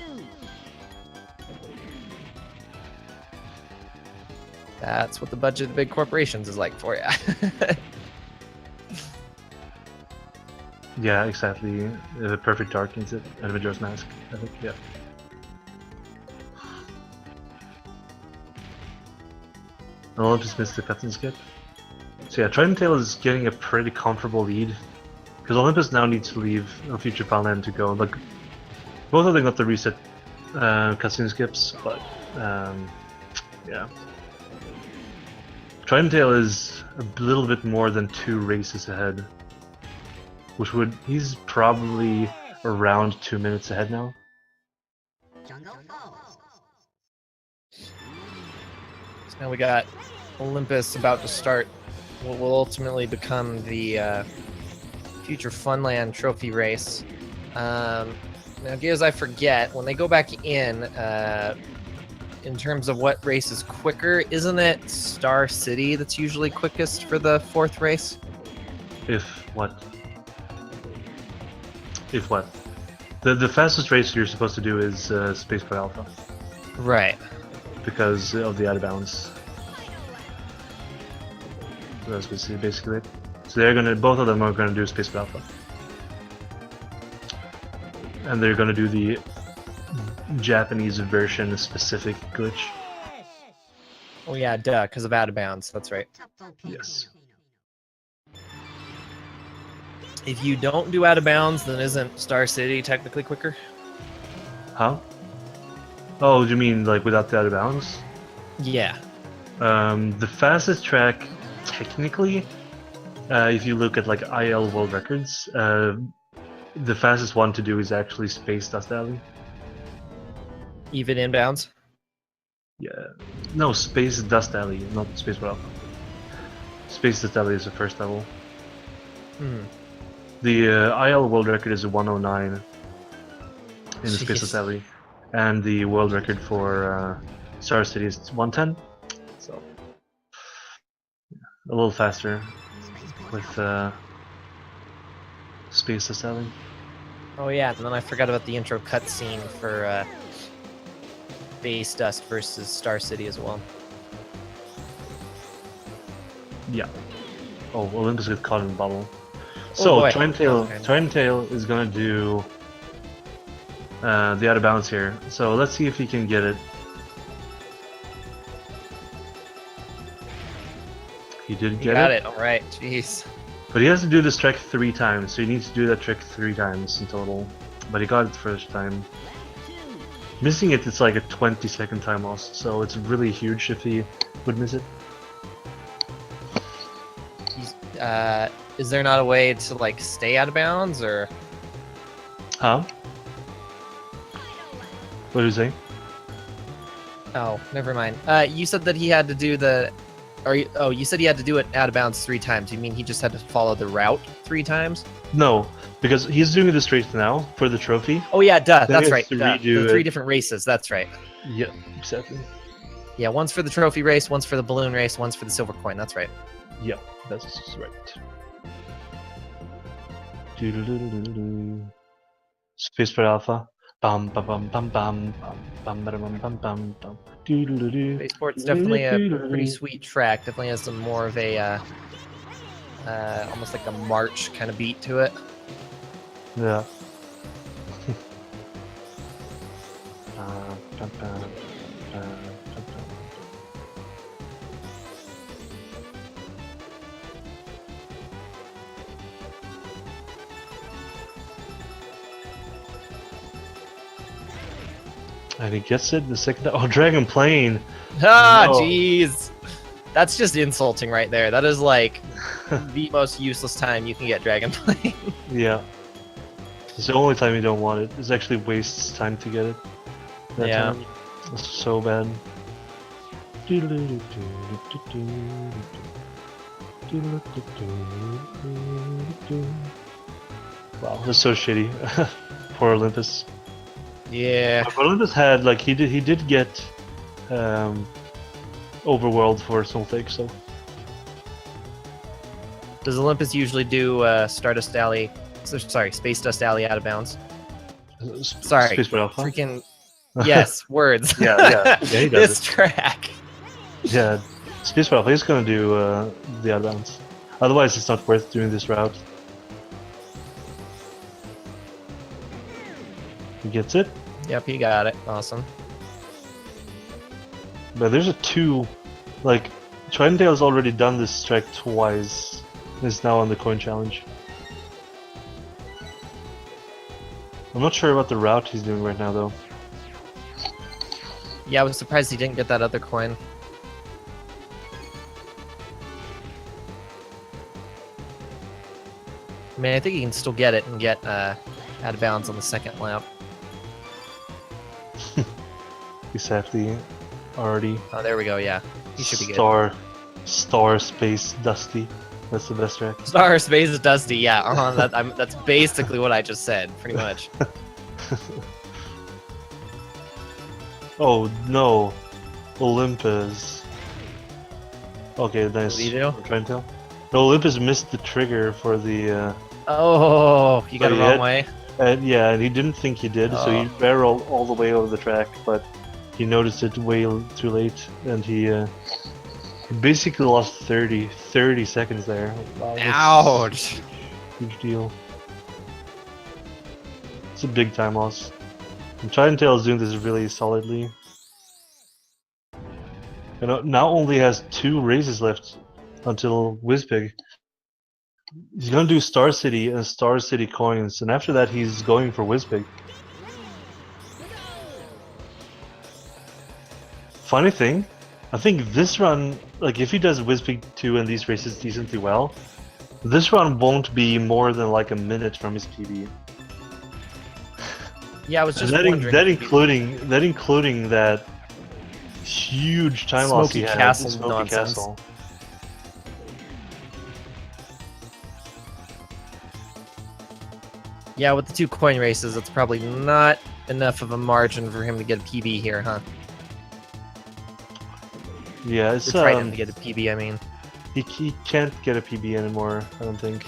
That's what the budget of big corporations is like for you. Yeah, exactly. The Perfect Dark needs it, and Majora's Mask, I think, yeah. Olympus missed the cutscene skip. So yeah, Tridenttail is getting a pretty comfortable lead, because Olympus now needs to leave a future Final to go. Like, both of them got the reset cutscene skips, but yeah. Tridenttail is a little bit more than 2 races ahead, which would, he's probably around 2 minutes ahead now. So now we got Olympus about to start what will ultimately become the future Funland trophy race. Now, Giz, I forget, when they go back in terms of what race is quicker, isn't it Star City that's usually quickest for the 4th race? If what? If what? The fastest race you're supposed to do is Spaceport Alpha. Right. Because of the out of bounds. So that's basically it. So they're gonna, both of them are gonna do Spaceport Alpha. And they're gonna do the Japanese version specific glitch. Oh yeah, duh, because of out of bounds, that's right. Yes. If you don't do out of bounds, then isn't Star City technically quicker? How? Oh, you mean like without the out of bounds? Yeah. The fastest track, technically, if you look at like IL world records, the fastest one to do is actually Space Dust Alley. Even inbounds? Yeah. No, Space Dust Alley, not Space Alpha. Space Dust Alley is the first level. Hmm. The IL world record is a 109 in the Space Dust Alley, and the world record for Star City is 110. So a little faster with Space Dust Alley. Oh yeah, and then I forgot about the intro cutscene for Base Dust versus Star City as well. Yeah. Oh, Olympus got caught in the bubble. So boy. Tridenttail is gonna do the out of bounds here. So let's see if he can get it. He did You get got it. it. All right. Jeez. But he has to do this trick 3 times, so he needs to do that trick 3 times in total. But he got it the first time. Missing it, it's like a 20-second time loss, so it's really huge if he would miss it. Is there not a way to like stay out of bounds or? Huh? What did you say? Oh, never mind. You said that he had to do the. You said he had to do it out of bounds 3 times. You mean he just had to follow the route 3 times? No, because he's doing this race now for the trophy. Oh yeah, duh. Then he That's has right. to Duh. redo The 3 it. different races. That's right. Yeah, exactly. Yeah, one's for the trophy race, one's for the balloon race, one's for the silver coin. That's right. Yeah, that's right. Doo-doo-doo-doo-doo-doo. Spaceport Alpha. Bum bum bum bum bum bum bum bum bum bum bum. Doo-doo-doo-doo. Spaceport's definitely a pretty sweet track. Definitely has some more of a almost like a march kind of beat to it. Yeah. Bum, bum, bum, bum, bum. And he gets it the second time. Oh, Dragon Plane! Ah, No. jeez. That's just insulting right there. That is like the most useless time you can get Dragon Plane. Yeah. It's the only time you don't want it. It actually wastes time to get it. That Yeah. time. It's so bad. Wow, that's so shitty. Poor Olympus. Yeah. But Olympus had like he did get overworld for something, so Does Olympus usually do Stardust Alley? Sorry, Space Dust Alley out of bounds. Sorry, Spaceport Alpha. freaking yes, words. Yeah, he does This track. Yeah, Spaceport Alpha is gonna do the out of bounds. Otherwise, it's not worth doing this route. He gets it, Yep, he got it. Awesome. but there's a 2. Like, Tridenttail's already done this track twice. It's now on the coin challenge. I'm not sure about the route he's doing right now, though. Yeah, I was surprised he didn't get that other coin. I mean, I think he can still get it and get out of bounds on the second lap. Exactly. Already. Oh, there we go. Yeah, he should be good. Star Space Dusty. That's the best track. Star Space is Dusty. Yeah, that's basically what I just said, pretty much. Oh no, Olympus. Okay, nice. What do you do? Tridenttail. No, Olympus missed the trigger for the. Oh, you got So it he wrong had- way. And yeah, and he didn't think he did, so he Oh. barreled all the way over the track, but he noticed it way too late, and he basically lost 30 seconds there. Wow, that's Ouch. a huge deal. It's a big time loss. And Tridenttail is doing this really solidly. And now only has 2 races left until Whizbig. He's gonna do Star City and Star City coins, and after that he's going for Whizbig. Funny thing, I think this run, like if he does Whizbig 2 and these races decently well, this run won't be more than like a minute from his PB. Yeah, I was just That, wondering. that if he- including that huge time loss he Smoky had. Castle Smoky nonsense. Castle. Yeah, with the 2 coin races, it's probably not enough of a margin for him to get a PB here, huh? Yeah, it's Or try him to get a PB, I mean. he can't get a PB anymore, I don't think.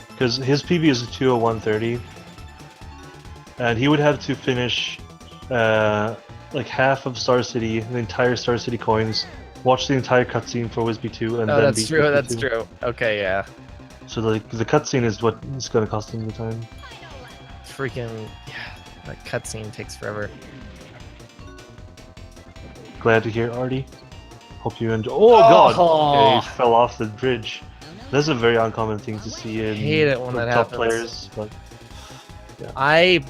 Because his PB is a 201.30. And he would have to finish like half of Star City, the entire Star City coins, watch the entire cutscene for Wisby 2 and Oh, then that's beat true. Wisby That's 2. true. Okay, yeah. So the cutscene is what is going to cost him the time. Freaking yeah, that cutscene takes forever. Glad to hear, Artie. Hope you enjoy. Oh god! Okay, Oh. he fell off the bridge. That's a very uncommon thing to see in Hate it when that top happens. players, but I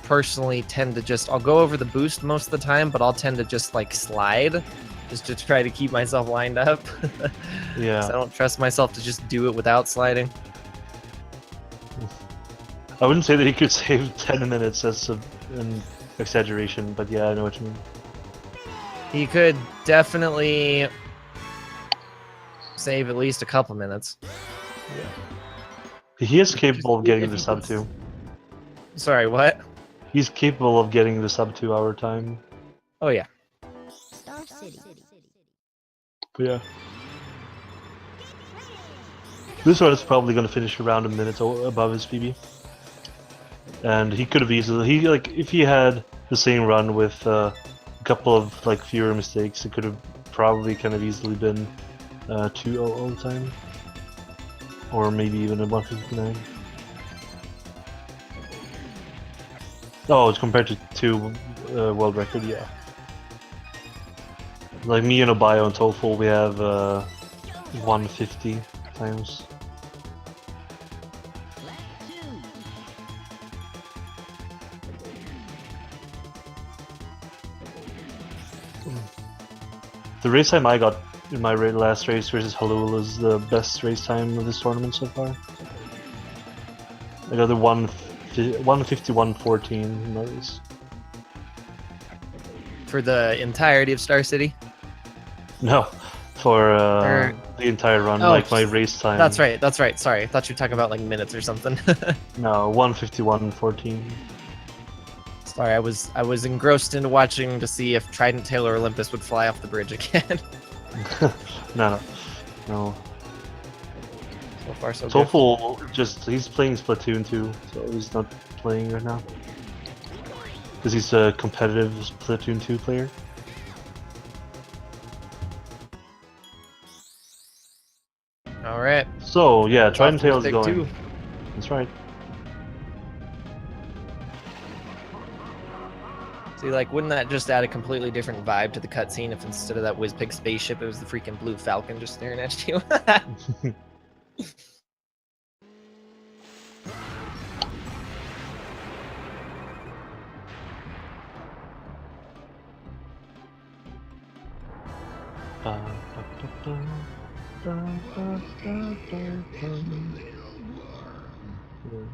personally tend to just I'll go over the boost most of the time, but I'll tend to just like slide, just to try to keep myself lined up. yeah. 'Cause I don't trust myself to just do it without sliding. I wouldn't say that he could save 10 minutes, that's an exaggeration, but yeah, I know what you mean. He could definitely save at least a couple minutes. He is capable of getting if the he sub puts- 2. Sorry, what? He's capable of getting the sub 2 hour time. Oh yeah. Star City. But yeah. This one is probably going to finish around a minute above his PB. And he could have easily, if he had the same run with a couple of like fewer mistakes, it could have probably kind of easily been 2:00 time, or maybe even a 1:59. Oh, it's compared to 2 world record, yeah. Like me and Obayo and TOEFL, we have 150 times. The race time I got in my last race versus Halul is the best race time of this tournament so far. I got the 151.14 in my race. For the entirety of Star City. No, for the entire run, Oh, like my race time. That's right. That's right. Sorry, I thought you were talking about like minutes or something. No, 151.14. Sorry, I was engrossed into watching to see if Tridenttail or Olympus would fly off the bridge again. No. So far, so good. TOEFL he's playing Splatoon 2, so he's not playing right now. Because he's a competitive Splatoon 2 player. All right. So yeah, Tridenttail is Take going. two. That's right. See, like, wouldn't that just add a completely different vibe to the cutscene if instead of that Wizpig spaceship, it was the freaking blue falcon just staring at you?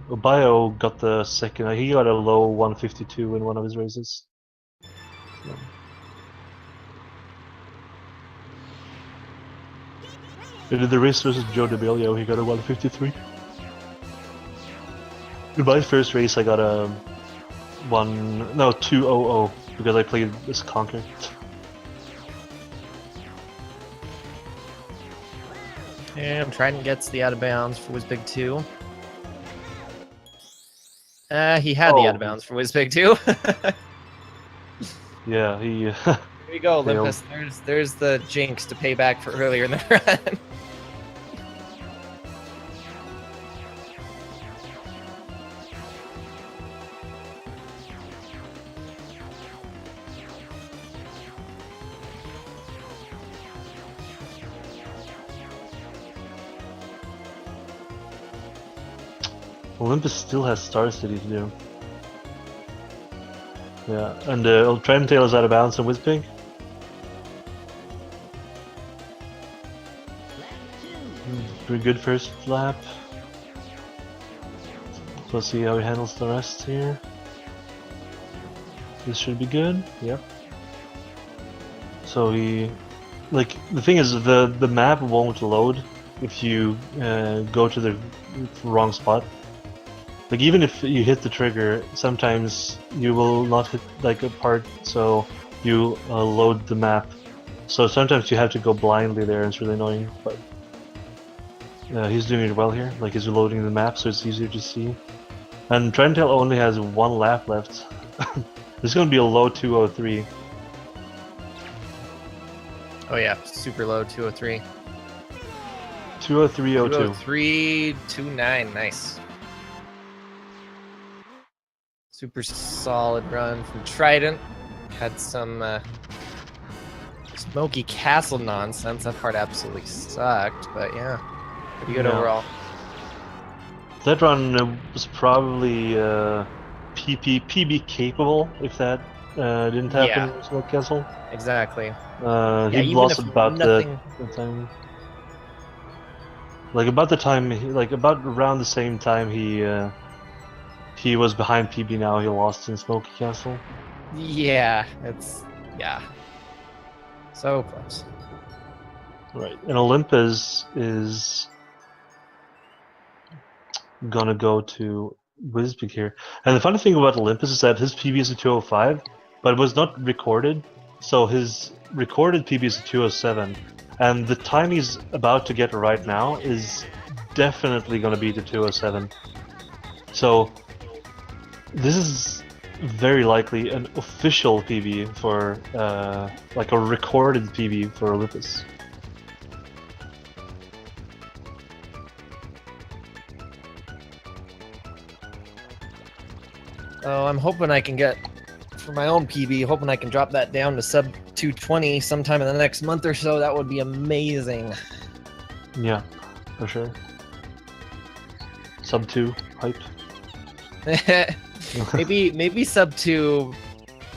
Obayo got the second. He got a low 152 in one of his races. So. He did the race versus Joe DeBelio. He got a 153. In my first race, I got a 2:00 because I played this Conquer. And Trident gets the out of bounds for Wizpig 2. He had the out of bounds for Wizpig 2. Yeah, he. Here you go, Failed. Olympus. There's the jinx to pay back for earlier in the run. Olympus still has Star City to do. Yeah, and Tridenttail is out of bounds and Wizpig. Pretty good first lap. So let's see how he handles the rest here. This should be good. Yep. So the thing is, the map won't load if you go to the wrong spot. Like, even if you hit the trigger, sometimes you will not hit like a part, so you load the map. So sometimes you have to go blindly there, and it's really annoying. But he's doing it well here. Like, he's loading the map, so it's easier to see. And Tridenttail only has 1 lap left. This is gonna be a low 2:03. Oh yeah, super low 203. 203.02. 203.29. Nice. Super solid run from Trident. Had some Smoky Castle nonsense. That part absolutely sucked, but yeah, pretty good Yeah. overall. That run was probably PB capable if that didn't happen Yeah. with Smoke Castle. Exactly. He even lost if about nothing. the time. Like about the time, like about around the same time he was behind PB. Now he lost in Smoky Castle. Yeah, yeah. So close. Right, and Olympus is gonna go to Wisbig here. And the funny thing about Olympus is that his PB is a 205, but it was not recorded. So his recorded PB is a 207, and the time he's about to get right now is definitely gonna be the 207. So this is very likely an official PB for like a recorded PB for Olympus. Oh, I'm hoping I can get for my own PB. Hoping I can drop that down to sub 220 sometime in the next month or so. That would be amazing. Yeah, for sure. Sub 2 hype. maybe sub 2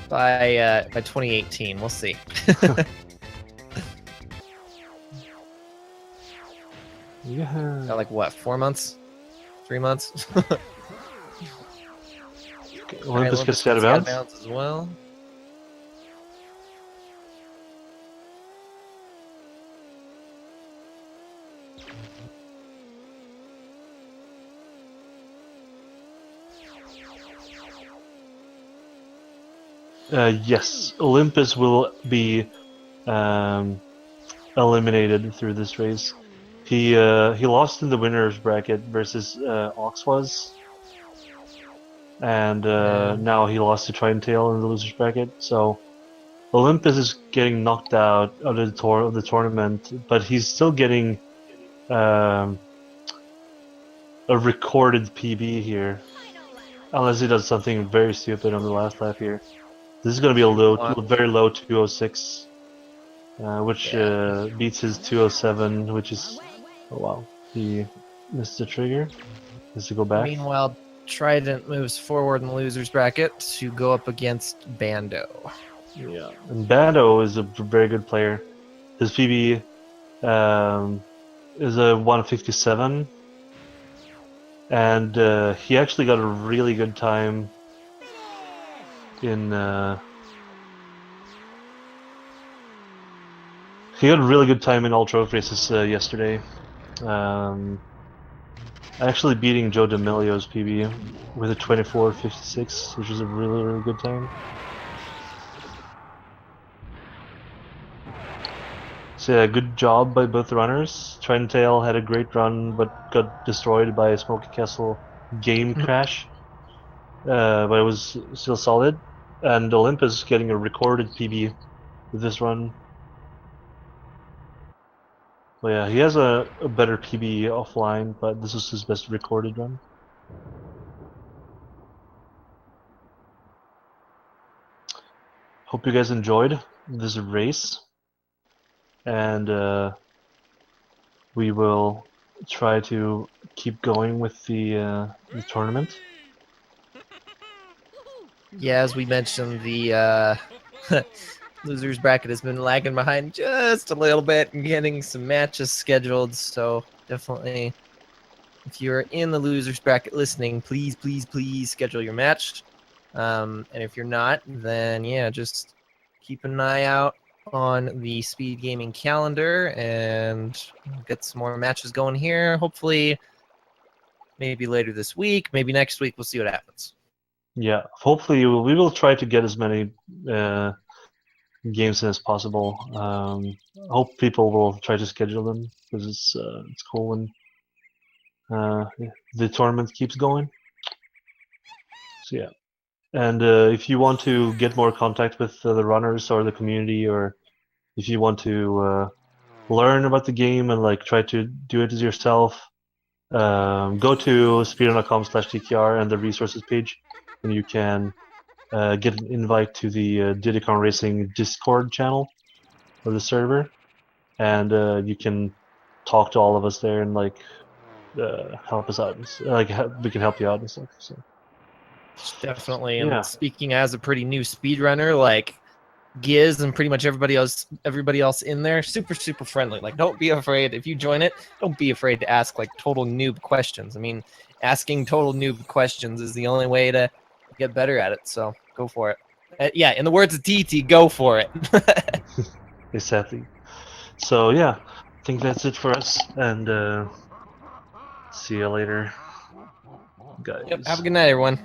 by 2018. We'll see. Yeah. Got like what, 4 months? 3 months? Olympus gets out of bounds. As well. Yes, Olympus will be eliminated through this race. He lost in the winners bracket versus Ox was, and now he lost to Tridenttail in the losers bracket. So Olympus is getting knocked out of the tournament, but he's still getting a recorded PB here, unless he does something very stupid on the last lap here. This is going to be a very low 206, which beats his 207, which is, oh wow, he missed the trigger. Has to go back. Meanwhile, Trident moves forward in the losers bracket to go up against Bando. Yeah, and Bando is a very good player. His PB is a 157, and he actually got a really good time in. He had a really good time in all trophy races yesterday. Actually beating Joe D'Amelio's PB with a 24.56, which is a really, really good time. So yeah, good job by both runners. Tridenttail had a great run, but got destroyed by a Smoky Castle game crash. But it was still solid. And Olympus getting a recorded PB with this run. So yeah, he has a better PB offline, but this is his best recorded run. Hope you guys enjoyed this race. And we will try to keep going with the tournament. Yeah, as we mentioned, the losers bracket has been lagging behind just a little bit and getting some matches scheduled. So definitely, if you're in the losers bracket listening, please schedule your match. And if you're not, then yeah, just keep an eye out on the Speed Gaming calendar and get some more matches going here. Hopefully, maybe later this week, maybe next week. We'll see what happens. Yeah, hopefully we will try to get as many games in as possible. I hope people will try to schedule them because it's cool when the tournament keeps going. So yeah, and if you want to get more contact with the runners or the community, or if you want to learn about the game and like try to do it yourself, go to speedrun.com/ttr and the resources page, and you can get an invite to the Diddy Racing Discord channel or the server, and you can talk to all of us there and like help us out. We can help you out and stuff. So Definitely. yeah. And speaking as a pretty new speedrunner, like Giz and pretty much everybody else in there, super friendly. Like, don't be afraid if you join it. Don't be afraid to ask like total noob questions. I mean, asking total noob questions is the only way to get better at it. So go for it. Yeah, in the words of TT, go for it. Exactly. So yeah, I think that's it for us, and see you later, guys. Yep, have a good night, everyone.